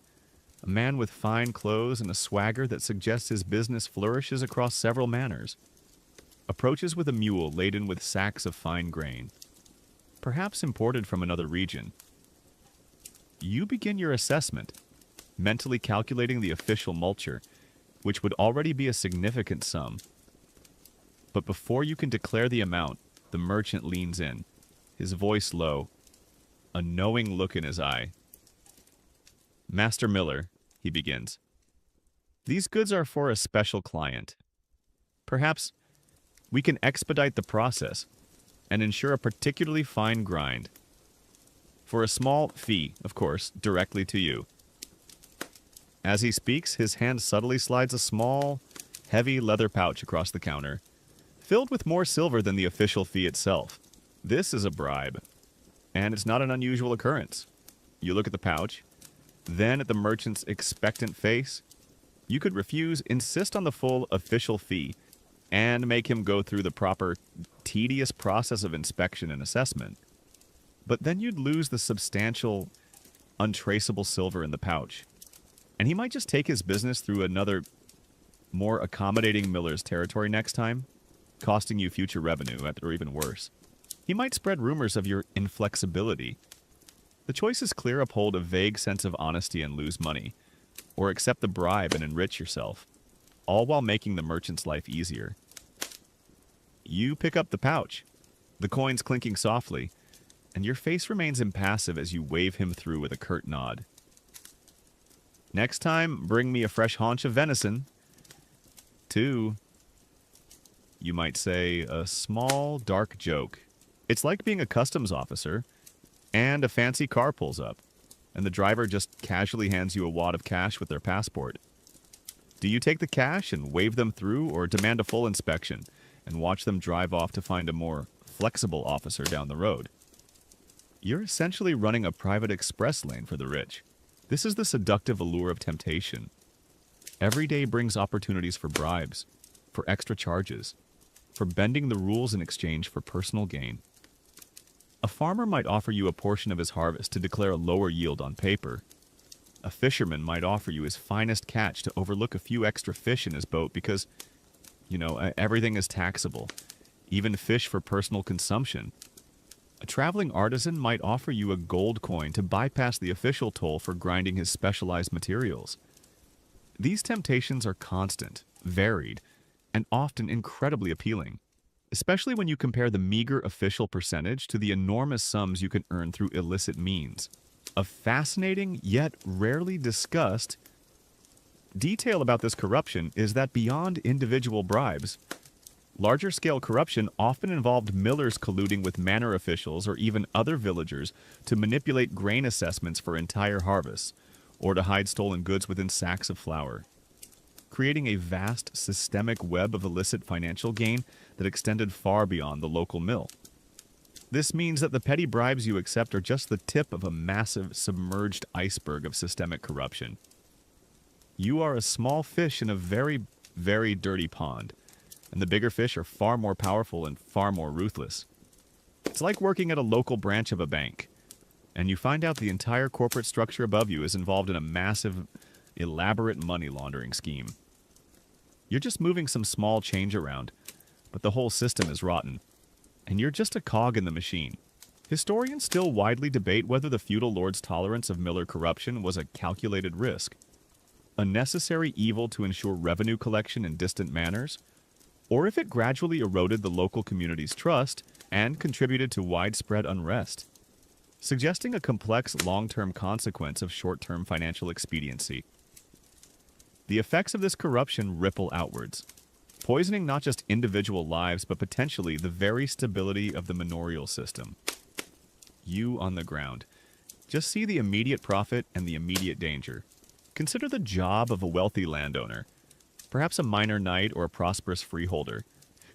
a man with fine clothes and a swagger that suggests his business flourishes across several manors, approaches with a mule laden with sacks of fine grain, perhaps imported from another region. You begin your assessment, mentally calculating the official multure, which would already be a significant sum. But before you can declare the amount, the merchant leans in, his voice low, a knowing look in his eye. "Master Miller," he begins, "these goods are for a special client. Perhaps we can expedite the process and ensure a particularly fine grind. For a small fee, of course, directly to you." As he speaks, his hand subtly slides a small, heavy leather pouch across the counter, filled with more silver than the official fee itself. This is a bribe, and it's not an unusual occurrence. You look at the pouch, then at the merchant's expectant face. You could refuse, insist on the full official fee, and make him go through the proper, tedious process of inspection and assessment. But then you'd lose the substantial, untraceable silver in the pouch, and he might just take his business through another, more accommodating miller's territory next time, costing you future revenue, or even worse. He might spread rumors of your inflexibility. The choice is clear: uphold a vague sense of honesty and lose money, or accept the bribe and enrich yourself, all while making the merchant's life easier. You pick up the pouch, the coins clinking softly, and your face remains impassive as you wave him through with a curt nod. "Next time, bring me a fresh haunch of venison. 2, you might say, a small, dark joke. It's like being a customs officer, and a fancy car pulls up, and the driver just casually hands you a wad of cash with their passport. Do you take the cash and wave them through, or demand a full inspection and watch them drive off to find a more flexible officer down the road? You're essentially running a private express lane for the rich. This is the seductive allure of temptation. Every day brings opportunities for bribes, for extra charges, for bending the rules in exchange for personal gain. A farmer might offer you a portion of his harvest to declare a lower yield on paper. A fisherman might offer you his finest catch to overlook a few extra fish in his boat because, everything is taxable, even fish for personal consumption. A traveling artisan might offer you a gold coin to bypass the official toll for grinding his specialized materials. These temptations are constant, varied, and often incredibly appealing, especially when you compare the meager official percentage to the enormous sums you can earn through illicit means. A fascinating, yet rarely discussed, detail about this corruption is that beyond individual bribes, larger-scale corruption often involved millers colluding with manor officials or even other villagers to manipulate grain assessments for entire harvests, or to hide stolen goods within sacks of flour, creating a vast, systemic web of illicit financial gain that extended far beyond the local mill. This means that the petty bribes you accept are just the tip of a massive, submerged iceberg of systemic corruption. You are a small fish in a very, very dirty pond, and the bigger fish are far more powerful and far more ruthless. It's like working at a local branch of a bank, and you find out the entire corporate structure above you is involved in a massive, elaborate money laundering scheme. You're just moving some small change around, but the whole system is rotten, and you're just a cog in the machine. Historians still widely debate whether the feudal lord's tolerance of miller corruption was a calculated risk, a necessary evil to ensure revenue collection in distant manors, or if it gradually eroded the local community's trust and contributed to widespread unrest, suggesting a complex long-term consequence of short-term financial expediency. The effects of this corruption ripple outwards, poisoning not just individual lives, but potentially the very stability of the manorial system. You on the ground. Just see the immediate profit and the immediate danger. Consider the job of a wealthy landowner, perhaps a minor knight or a prosperous freeholder,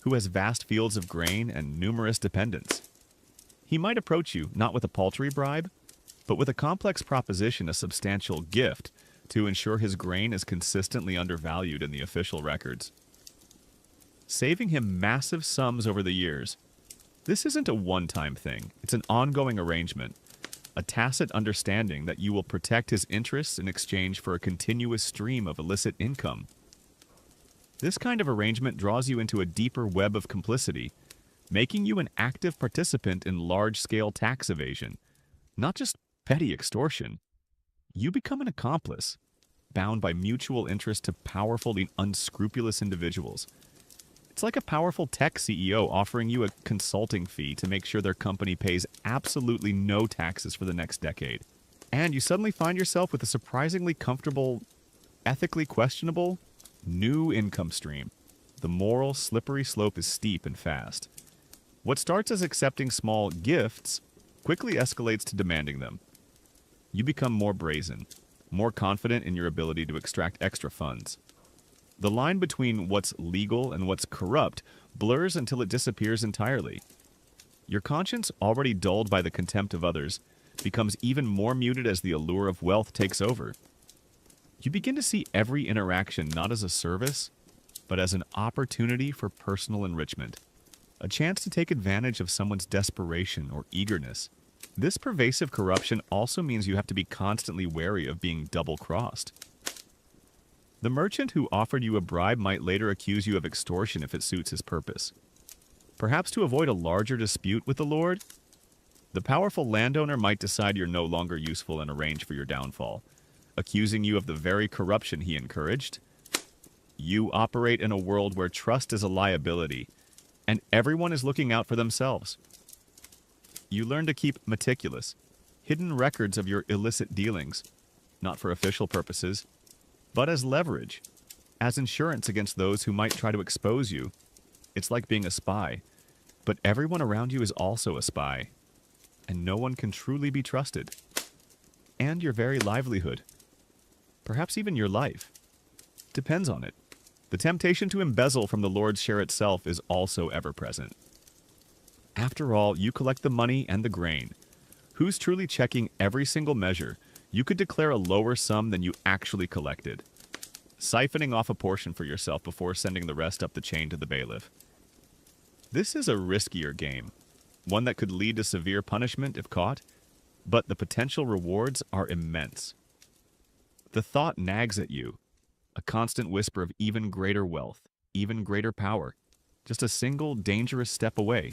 who has vast fields of grain and numerous dependents. He might approach you not with a paltry bribe, but with a complex proposition, a substantial gift, to ensure his grain is consistently undervalued in the official records, saving him massive sums over the years. This isn't a one-time thing, it's an ongoing arrangement, a tacit understanding that you will protect his interests in exchange for a continuous stream of illicit income. This kind of arrangement draws you into a deeper web of complicity, making you an active participant in large-scale tax evasion, not just petty extortion. You become an accomplice, bound by mutual interest to powerful and unscrupulous individuals. It's like a powerful tech CEO offering you a consulting fee to make sure their company pays absolutely no taxes for the next decade. And you suddenly find yourself with a surprisingly comfortable, ethically questionable, new income stream. The moral, slippery slope is steep and fast. What starts as accepting small gifts quickly escalates to demanding them. You become more brazen, more confident in your ability to extract extra funds. The line between what's legal and what's corrupt blurs until it disappears entirely. Your conscience, already dulled by the contempt of others, becomes even more muted as the allure of wealth takes over. You begin to see every interaction not as a service, but as an opportunity for personal enrichment, a chance to take advantage of someone's desperation or eagerness. This pervasive corruption also means you have to be constantly wary of being double-crossed. The merchant who offered you a bribe might later accuse you of extortion if it suits his purpose. Perhaps to avoid a larger dispute with the lord, the powerful landowner might decide you're no longer useful and arrange for your downfall, accusing you of the very corruption he encouraged. You operate in a world where trust is a liability, and everyone is looking out for themselves. You learn to keep meticulous, hidden records of your illicit dealings, not for official purposes, but as leverage, as insurance against those who might try to expose you. It's like being a spy, but everyone around you is also a spy, and no one can truly be trusted. And your very livelihood, perhaps even your life, depends on it. The temptation to embezzle from the Lord's share itself is also ever present. After all, you collect the money and the grain. Who's truly checking every single measure? You could declare a lower sum than you actually collected, siphoning off a portion for yourself before sending the rest up the chain to the bailiff. This is a riskier game, one that could lead to severe punishment if caught, but the potential rewards are immense. The thought nags at you, a constant whisper of even greater wealth, even greater power, just a single dangerous step away.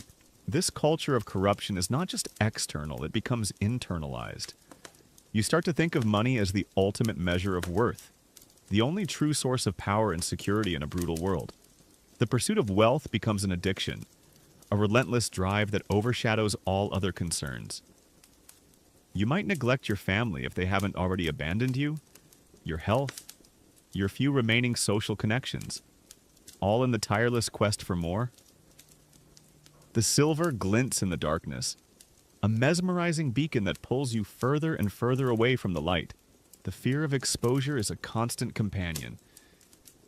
This culture of corruption is not just external, it becomes internalized. You start to think of money as the ultimate measure of worth, the only true source of power and security in a brutal world. The pursuit of wealth becomes an addiction, a relentless drive that overshadows all other concerns. You might neglect your family if they haven't already abandoned you, your health, your few remaining social connections, all in the tireless quest for more. The silver glints in the darkness, a mesmerizing beacon that pulls you further and further away from the light. The fear of exposure is a constant companion.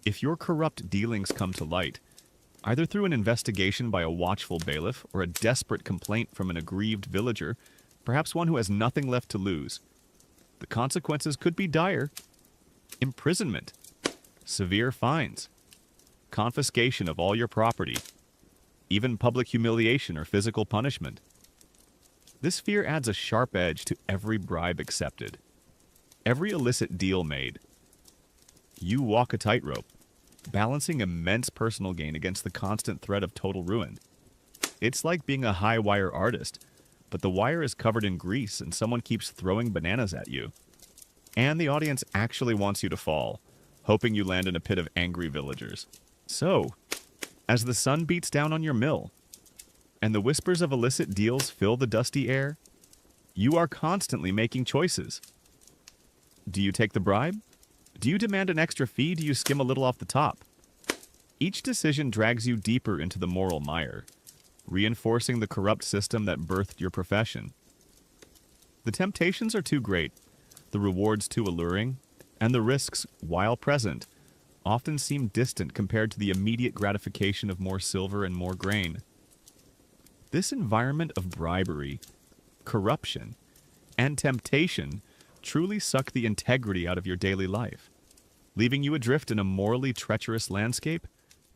If your corrupt dealings come to light, either through an investigation by a watchful bailiff or a desperate complaint from an aggrieved villager, perhaps one who has nothing left to lose, the consequences could be dire. Imprisonment, severe fines, confiscation of all your property, even public humiliation or physical punishment. This fear adds a sharp edge to every bribe accepted, every illicit deal made. You walk a tightrope, balancing immense personal gain against the constant threat of total ruin. It's like being a high-wire artist, but the wire is covered in grease and someone keeps throwing bananas at you. And the audience actually wants you to fall, hoping you land in a pit of angry villagers. So, as the sun beats down on your mill, and the whispers of illicit deals fill the dusty air, you are constantly making choices. Do you take the bribe? Do you demand an extra fee? Do you skim a little off the top? Each decision drags you deeper into the moral mire, reinforcing the corrupt system that birthed your profession. The temptations are too great, the rewards too alluring, and the risks, while present, often seem distant compared to the immediate gratification of more silver and more grain. This environment of bribery, corruption, and temptation truly suck the integrity out of your daily life, leaving you adrift in a morally treacherous landscape,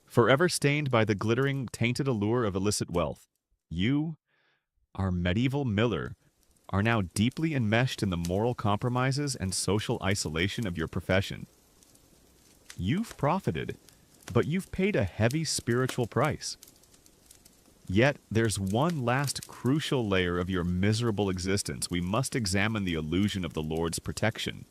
forever stained by the glittering, tainted allure of illicit wealth. You, our medieval miller, are now deeply enmeshed in the moral compromises and social isolation of your profession. You've profited, but you've paid a heavy spiritual price. Yet, there's one last crucial layer of your miserable existence. We must examine the illusion of the Lord's protection.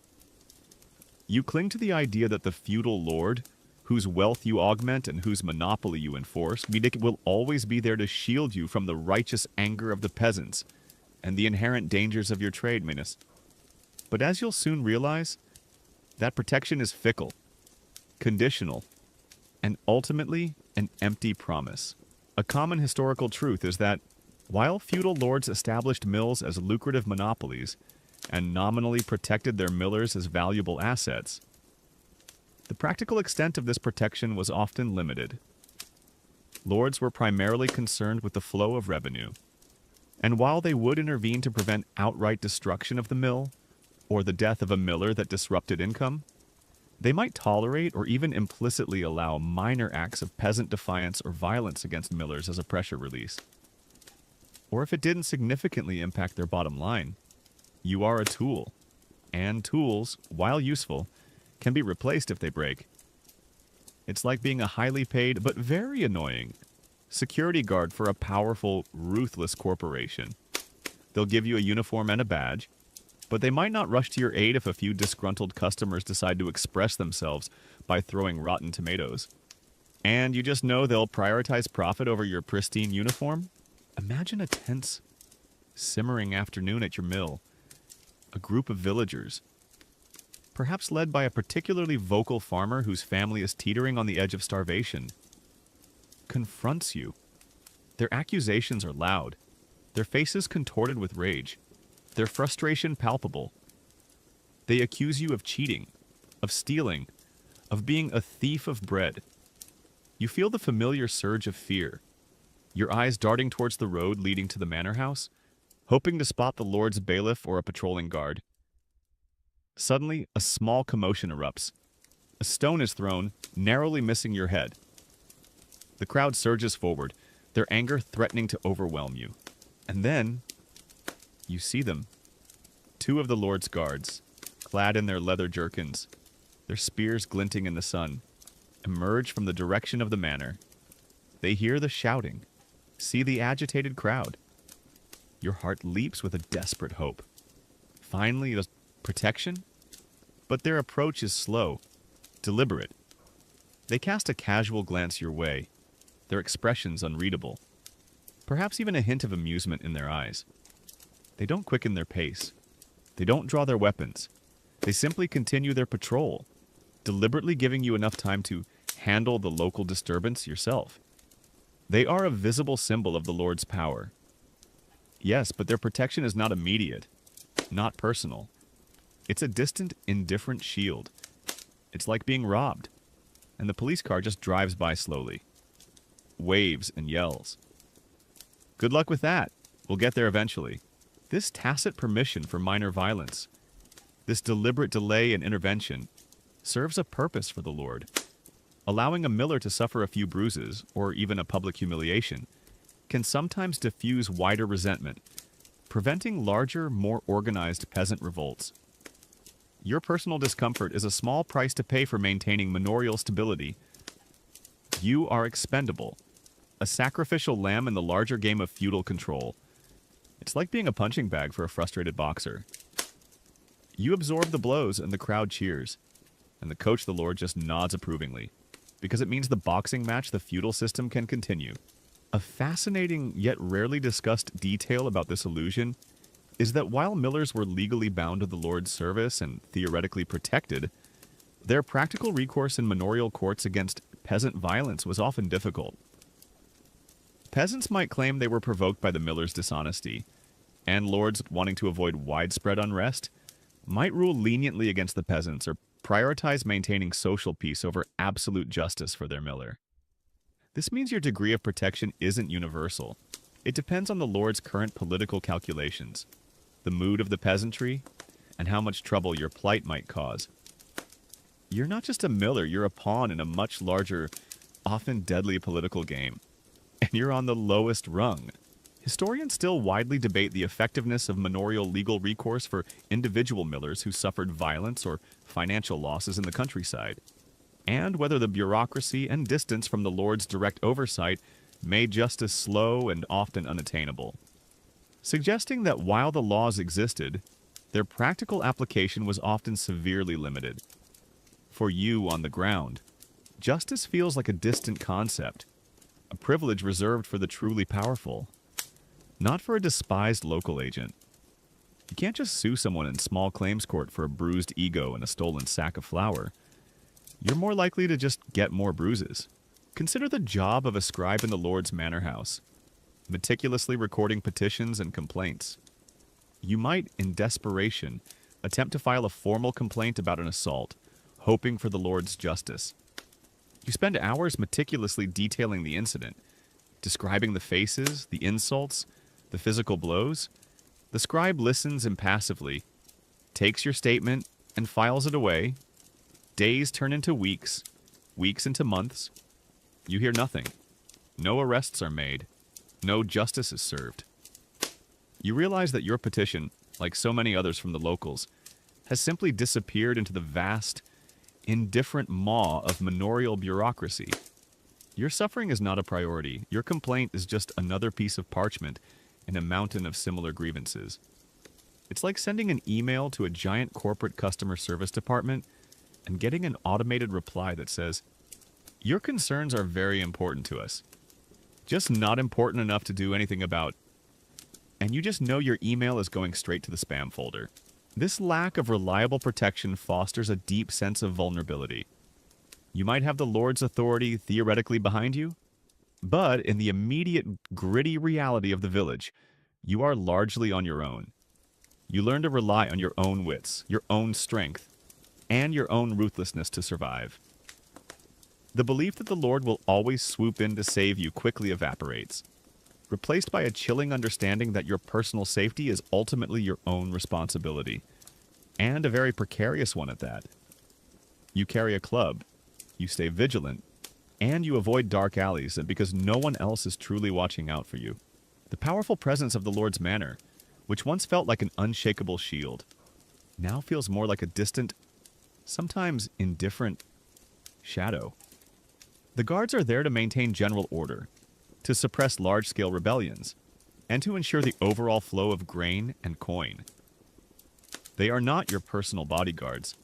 You cling to the idea that the feudal lord, whose wealth you augment and whose monopoly you enforce, will always be there to shield you from the righteous anger of the peasants and the inherent dangers of your trade, Minas. But as you'll soon realize, that protection is fickle, conditional, and ultimately an empty promise. A common historical truth is that, while feudal lords established mills as lucrative monopolies and nominally protected their millers as valuable assets, the practical extent of this protection was often limited. Lords were primarily concerned with the flow of revenue, and while they would intervene to prevent outright destruction of the mill or the death of a miller that disrupted income, they might tolerate or even implicitly allow minor acts of peasant defiance or violence against millers as a pressure release. Or if it didn't significantly impact their bottom line, you are a tool, and tools, while useful, can be replaced if they break. It's like being a highly paid but very annoying security guard for a powerful, ruthless corporation. They'll give you a uniform and a badge, but they might not rush to your aid if a few disgruntled customers decide to express themselves by throwing rotten tomatoes. And you just know they'll prioritize profit over your pristine uniform? Imagine a tense, simmering afternoon at your mill. A group of villagers, perhaps led by a particularly vocal farmer whose family is teetering on the edge of starvation, confronts you. Their accusations are loud, their faces contorted with rage, their frustration palpable. They accuse you of cheating, of stealing, of being a thief of bread. You feel the familiar surge of fear, your eyes darting towards the road leading to the manor house, hoping to spot the Lord's bailiff or a patrolling guard. Suddenly, a small commotion erupts. A stone is thrown, narrowly missing your head. The crowd surges forward, their anger threatening to overwhelm you. And then, you see them. Two of the Lord's guards, clad in their leather jerkins, their spears glinting in the sun, emerge from the direction of the manor. They hear the shouting, see the agitated crowd. Your heart leaps with a desperate hope. Finally, protection? But their approach is slow, deliberate. They cast a casual glance your way, their expressions unreadable. Perhaps even a hint of amusement in their eyes. They don't quicken their pace. They don't draw their weapons. They simply continue their patrol, deliberately giving you enough time to handle the local disturbance yourself. They are a visible symbol of the Lord's power. Yes, but their protection is not immediate, not personal. It's a distant, indifferent shield. It's like being robbed, and the police car just drives by slowly, waves and yells. Good luck with that. We'll get there eventually. This tacit permission for minor violence, this deliberate delay in intervention, serves a purpose for the Lord. Allowing a miller to suffer a few bruises, or even a public humiliation, can sometimes diffuse wider resentment, preventing larger, more organized peasant revolts. Your personal discomfort is a small price to pay for maintaining manorial stability. You are expendable, a sacrificial lamb in the larger game of feudal control. It's like being a punching bag for a frustrated boxer. You absorb the blows and the crowd cheers, and the coach the Lord just nods approvingly, because it means the boxing match the feudal system can continue. A fascinating yet rarely discussed detail about this illusion is that while millers were legally bound to the Lord's service and theoretically protected, Their practical recourse in manorial courts against peasant violence was often difficult. Peasants might claim they were provoked by the miller's dishonesty, and lords wanting to avoid widespread unrest might rule leniently against the peasants or prioritize maintaining social peace over absolute justice for their miller. This means your degree of protection isn't universal. It depends on the lord's current political calculations, the mood of the peasantry, and how much trouble your plight might cause. You're not just a miller, you're a pawn in a much larger, often deadly political game. And you're on the lowest rung. Historians still widely debate the effectiveness of manorial legal recourse for individual millers who suffered violence or financial losses in the countryside, and whether the bureaucracy and distance from the lord's direct oversight made justice slow and often unattainable, suggesting that while the laws existed, their practical application was often severely limited. For you on the ground, justice feels like a distant concept, a privilege reserved for the truly powerful, not for a despised local agent. You can't just sue someone in small claims court for a bruised ego and a stolen sack of flour. You're more likely to just get more bruises. Consider the job of a scribe in the Lord's manor house, meticulously recording petitions and complaints. You might, in desperation, attempt to file a formal complaint about an assault, hoping for the Lord's justice. You spend hours meticulously detailing the incident, describing the faces, the insults, the physical blows. The scribe listens impassively, takes your statement, and files it away. Days turn into weeks, weeks into months. You hear nothing. No arrests are made. No justice is served. You realize that your petition, like so many others from the locals, has simply disappeared into the vast, indifferent maw of manorial bureaucracy. Your suffering is not a priority. Your complaint is just another piece of parchment in a mountain of similar grievances. It's like sending an email to a giant corporate customer service department and getting an automated reply that says, "Your concerns are very important to us, just not important enough to do anything about," and you just know your email is going straight to the spam folder. This lack of reliable protection fosters a deep sense of vulnerability. You might have the Lord's authority theoretically behind you, but in the immediate gritty reality of the village, you are largely on your own. You learn to rely on your own wits, your own strength, and your own ruthlessness to survive. The belief that the Lord will always swoop in to save you quickly evaporates, replaced by a chilling understanding that your personal safety is ultimately your own responsibility, and a very precarious one at that. You carry a club, you stay vigilant, and you avoid dark alleys because no one else is truly watching out for you. The powerful presence of the Lord's manor, which once felt like an unshakable shield, now feels more like a distant, sometimes indifferent, shadow. The guards are there to maintain general order, to suppress large-scale rebellions, and to ensure the overall flow of grain and coin. They are not your personal bodyguards.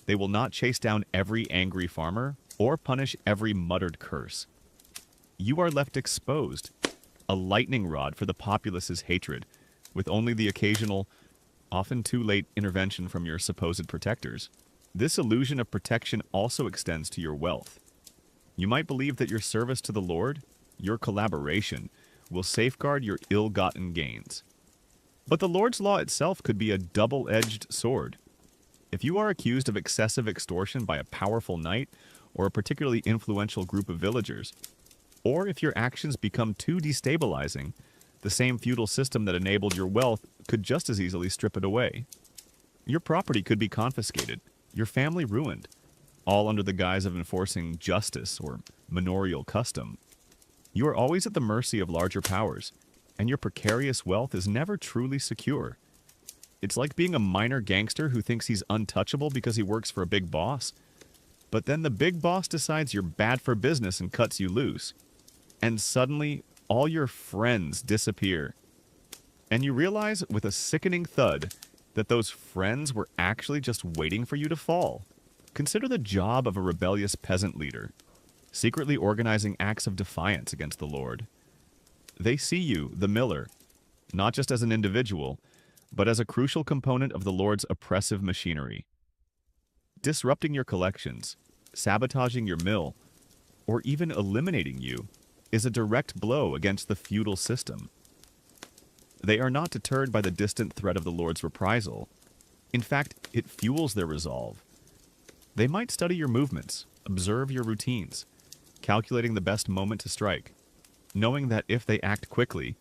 They will not chase down every angry farmer or punish every muttered curse. You are left exposed, a lightning rod for the populace's hatred, with only the occasional, often too late intervention from your supposed protectors. This illusion of protection also extends to your wealth. You might believe that your service to the Lord, your collaboration, will safeguard your ill-gotten gains. But the Lord's law itself could be a double-edged sword. If you are accused of excessive extortion by a powerful knight or a particularly influential group of villagers, or if your actions become too destabilizing, the same feudal system that enabled your wealth could just as easily strip it away. Your property could be confiscated, your family ruined, all under the guise of enforcing justice or manorial custom. You are always at the mercy of larger powers, and your precarious wealth is never truly secure. It's like being a minor gangster who thinks he's untouchable because he works for a big boss, but then the big boss decides you're bad for business and cuts you loose. And suddenly, all your friends disappear. And you realize with a sickening thud that those friends were actually just waiting for you to fall. Consider the job of a rebellious peasant leader, secretly organizing acts of defiance against the Lord. They see you, the miller, not just as an individual, but as a crucial component of the Lord's oppressive machinery. Disrupting your collections, sabotaging your mill, or even eliminating you is a direct blow against the feudal system. They are not deterred by the distant threat of the Lord's reprisal. In fact, it fuels their resolve. They might study your movements, observe your routines, calculating the best moment to strike, knowing that if they act quickly,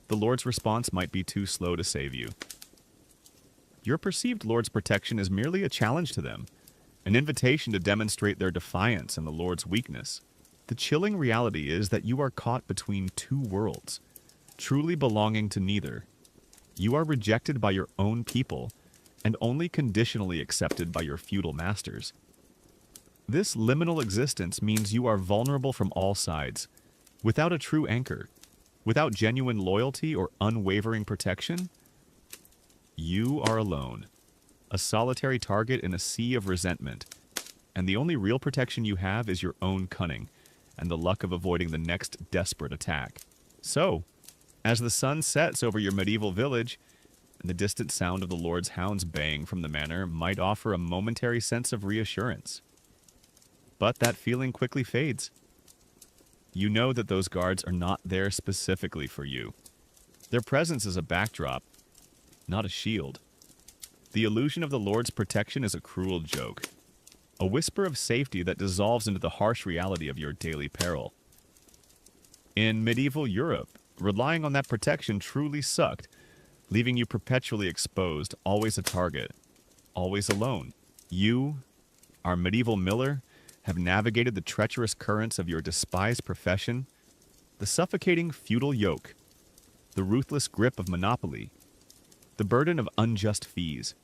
the Lord's response might be too slow to save you. Your perceived Lord's protection is merely a challenge to them, an invitation to demonstrate their defiance and the Lord's weakness. The chilling reality is that you are caught between two worlds, truly belonging to neither. You are rejected by your own people and only conditionally accepted by your feudal masters. This liminal existence means you are vulnerable from all sides, without a true anchor, without genuine loyalty or unwavering protection. You are alone, a solitary target in a sea of resentment, and the only real protection you have is your own cunning and the luck of avoiding the next desperate attack. So, as the sun sets over your medieval village, and the distant sound of the Lord's hounds baying from the manor might offer a momentary sense of reassurance. But that feeling quickly fades. You know that those guards are not there specifically for you. Their presence is a backdrop, not a shield. The illusion of the Lord's protection is a cruel joke, a whisper of safety that dissolves into the harsh reality of your daily peril. In medieval Europe, relying on that protection truly sucked, leaving you perpetually exposed, always a target, always alone. You, our medieval miller, have navigated the treacherous currents of your despised profession, the suffocating feudal yoke, the ruthless grip of monopoly, the burden of unjust fees,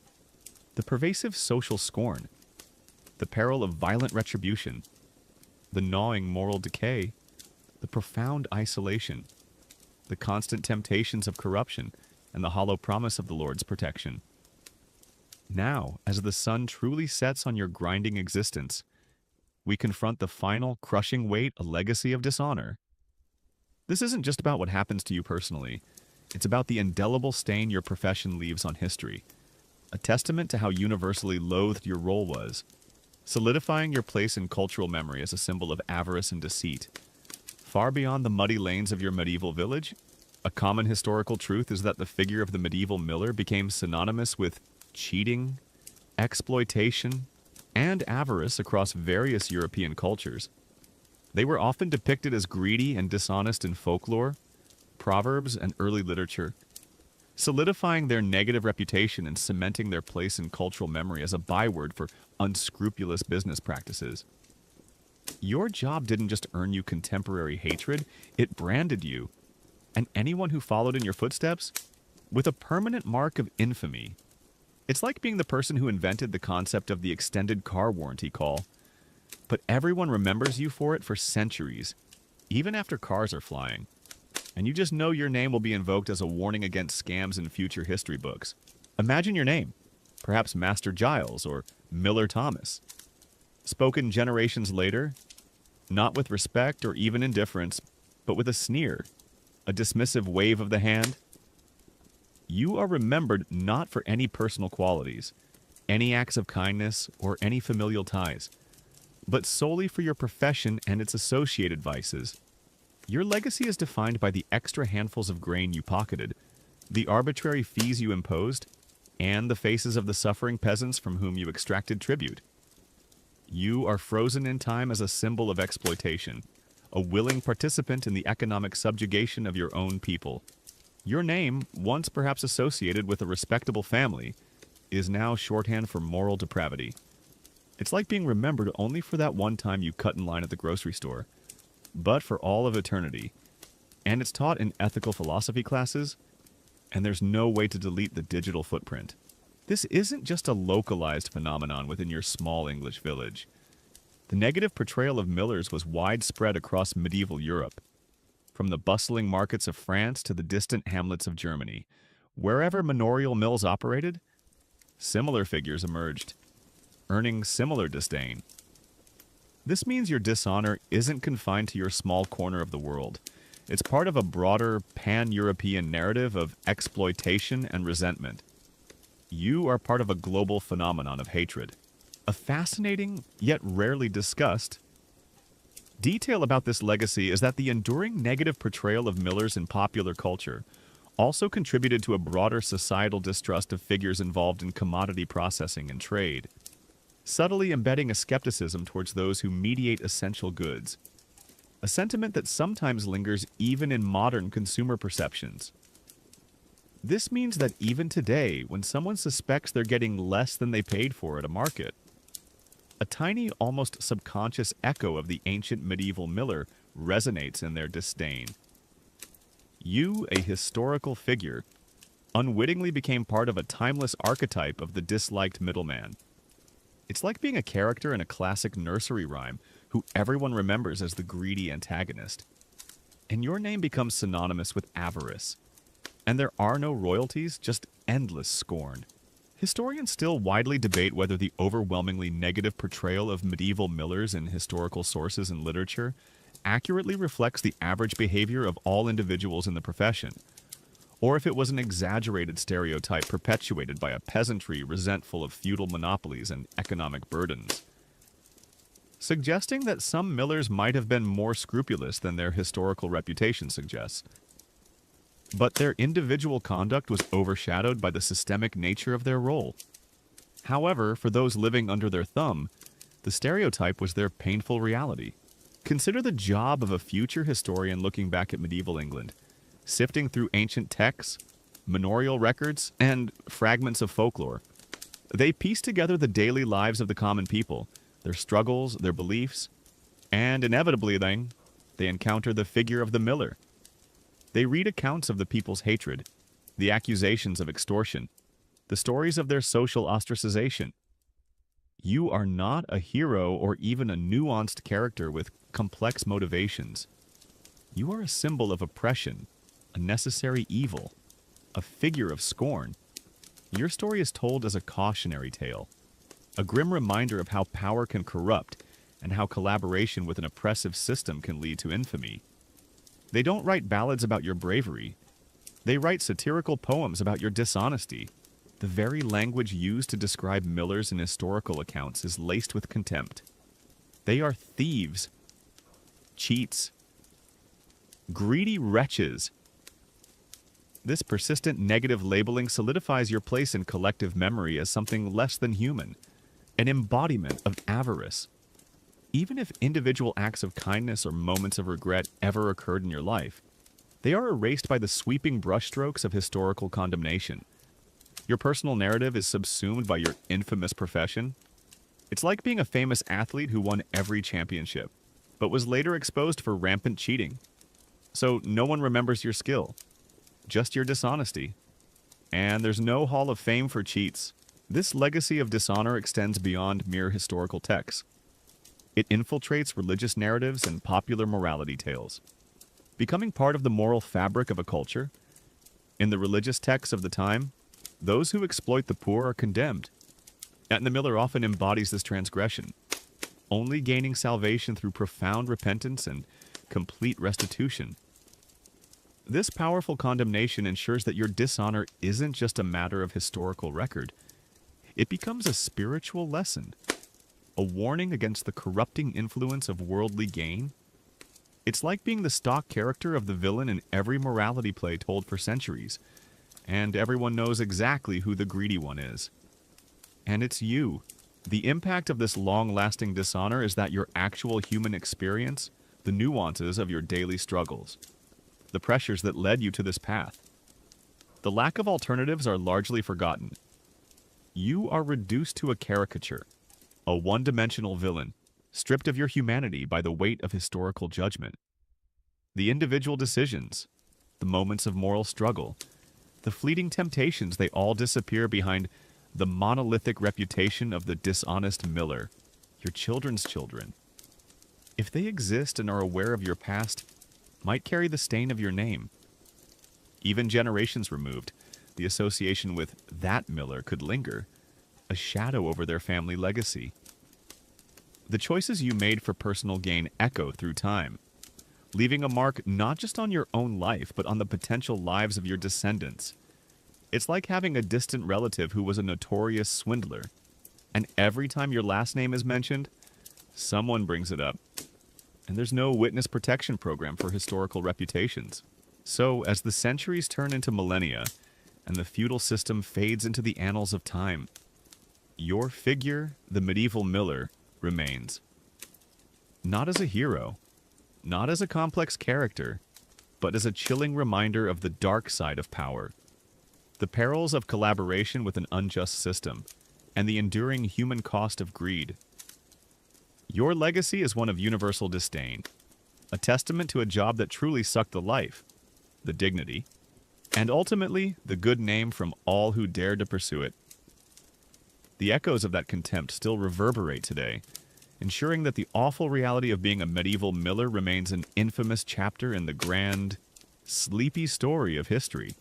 the pervasive social scorn, the peril of violent retribution, the gnawing moral decay, the profound isolation, the constant temptations of corruption, and the hollow promise of the Lord's protection. Now, as the sun truly sets on your grinding existence, we confront the final, crushing weight, a legacy of dishonor. This isn't just about what happens to you personally. It's about the indelible stain your profession leaves on history, a testament to how universally loathed your role was, solidifying your place in cultural memory as a symbol of avarice and deceit. Far beyond the muddy lanes of your medieval village, a common historical truth is that the figure of the medieval miller became synonymous with cheating, exploitation, and avarice across various European cultures. They were often depicted as greedy and dishonest in folklore, proverbs, and early literature, solidifying their negative reputation and cementing their place in cultural memory as a byword for unscrupulous business practices. Your job didn't just earn you contemporary hatred, it branded you, and anyone who followed in your footsteps, with a permanent mark of infamy. It's like being the person who invented the concept of the extended car warranty call, but everyone remembers you for it for centuries, even after cars are flying. And you just know your name will be invoked as a warning against scams in future history books. Imagine your name, perhaps Master Giles or Miller Thomas, spoken generations later, not with respect or even indifference, but with a sneer, a dismissive wave of the hand. You are remembered not for any personal qualities, any acts of kindness, or any familial ties, but solely for your profession and its associated vices. Your legacy is defined by the extra handfuls of grain you pocketed, the arbitrary fees you imposed, and the faces of the suffering peasants from whom you extracted tribute. You are frozen in time as a symbol of exploitation, a willing participant in the economic subjugation of your own people. Your name, once perhaps associated with a respectable family, is now shorthand for moral depravity. It's like being remembered only for that one time you cut in line at the grocery store, but for all of eternity. And it's taught in ethical philosophy classes, and there's no way to delete the digital footprint. This isn't just a localized phenomenon within your small English village. The negative portrayal of millers was widespread across medieval Europe, from the bustling markets of France to the distant hamlets of Germany. Wherever manorial mills operated, similar figures emerged, earning similar disdain. This means your dishonor isn't confined to your small corner of the world. It's part of a broader pan-European narrative of exploitation and resentment. You are part of a global phenomenon of hatred, A fascinating, yet rarely discussed, detail about this legacy is that the enduring negative portrayal of millers in popular culture also contributed to a broader societal distrust of figures involved in commodity processing and trade, subtly embedding a skepticism towards those who mediate essential goods, a sentiment that sometimes lingers even in modern consumer perceptions. This means that even today, when someone suspects they're getting less than they paid for at a market, a tiny, almost subconscious echo of the ancient medieval miller resonates in their disdain. You, a historical figure, unwittingly became part of a timeless archetype of the disliked middleman. It's like being a character in a classic nursery rhyme who everyone remembers as the greedy antagonist. And your name becomes synonymous with avarice. And there are no royalties, just endless scorn. Historians still widely debate whether the overwhelmingly negative portrayal of medieval millers in historical sources and literature accurately reflects the average behavior of all individuals in the profession, or if it was an exaggerated stereotype perpetuated by a peasantry resentful of feudal monopolies and economic burdens. Suggesting that some millers might have been more scrupulous than their historical reputation suggests. But their individual conduct was overshadowed by the systemic nature of their role. However, for those living under their thumb, the stereotype was their painful reality. Consider the job of a future historian looking back at medieval England, sifting through ancient texts, manorial records, and fragments of folklore. They piece together the daily lives of the common people, their struggles, their beliefs, and inevitably they encounter the figure of the miller. They read accounts of the people's hatred, the accusations of extortion, the stories of their social ostracization. You are not a hero or even a nuanced character with complex motivations. You are a symbol of oppression, a necessary evil, a figure of scorn. Your story is told as a cautionary tale, a grim reminder of how power can corrupt and how collaboration with an oppressive system can lead to infamy. They don't write ballads about your bravery. They write satirical poems about your dishonesty. The very language used to describe millers in historical accounts is laced with contempt. They are thieves, cheats, greedy wretches. This persistent negative labeling solidifies your place in collective memory as something less than human, an embodiment of avarice. Even if individual acts of kindness or moments of regret ever occurred in your life, they are erased by the sweeping brushstrokes of historical condemnation. Your personal narrative is subsumed by your infamous profession. It's like being a famous athlete who won every championship, but was later exposed for rampant cheating. So no one remembers your skill, just your dishonesty. And there's no hall of fame for cheats. This legacy of dishonor extends beyond mere historical texts. It infiltrates religious narratives and popular morality tales, becoming part of the moral fabric of a culture. In the religious texts of the time, those who exploit the poor are condemned, and the miller often embodies this transgression, only gaining salvation through profound repentance and complete restitution. This powerful condemnation ensures that your dishonor isn't just a matter of historical record. It becomes a spiritual lesson, a warning against the corrupting influence of worldly gain. It's like being the stock character of the villain in every morality play told for centuries, and everyone knows exactly who the greedy one is. And it's you. The impact of this long-lasting dishonor is that your actual human experience, the nuances of your daily struggles, the pressures that led you to this path, the lack of alternatives are largely forgotten. You are reduced to a caricature, a one-dimensional villain, stripped of your humanity by the weight of historical judgment. The individual decisions, the moments of moral struggle, the fleeting temptations, they all disappear behind the monolithic reputation of the dishonest miller, your children's children. If they exist and are aware of your past, might carry the stain of your name. Even generations removed, the association with that miller could linger, a shadow over their family legacy. The choices you made for personal gain echo through time, leaving a mark not just on your own life, but on the potential lives of your descendants. It's like having a distant relative who was a notorious swindler. And every time your last name is mentioned, someone brings it up. And there's no witness protection program for historical reputations. So, as the centuries turn into millennia, and the feudal system fades into the annals of time, your figure, the medieval miller, remains. Not as a hero, not as a complex character, but as a chilling reminder of the dark side of power, the perils of collaboration with an unjust system, and the enduring human cost of greed. Your legacy is one of universal disdain, a testament to a job that truly sucked the life, the dignity, and ultimately the good name from all who dared to pursue it. The echoes of that contempt still reverberate today, ensuring that the awful reality of being a medieval miller remains an infamous chapter in the grand, sleepy story of history.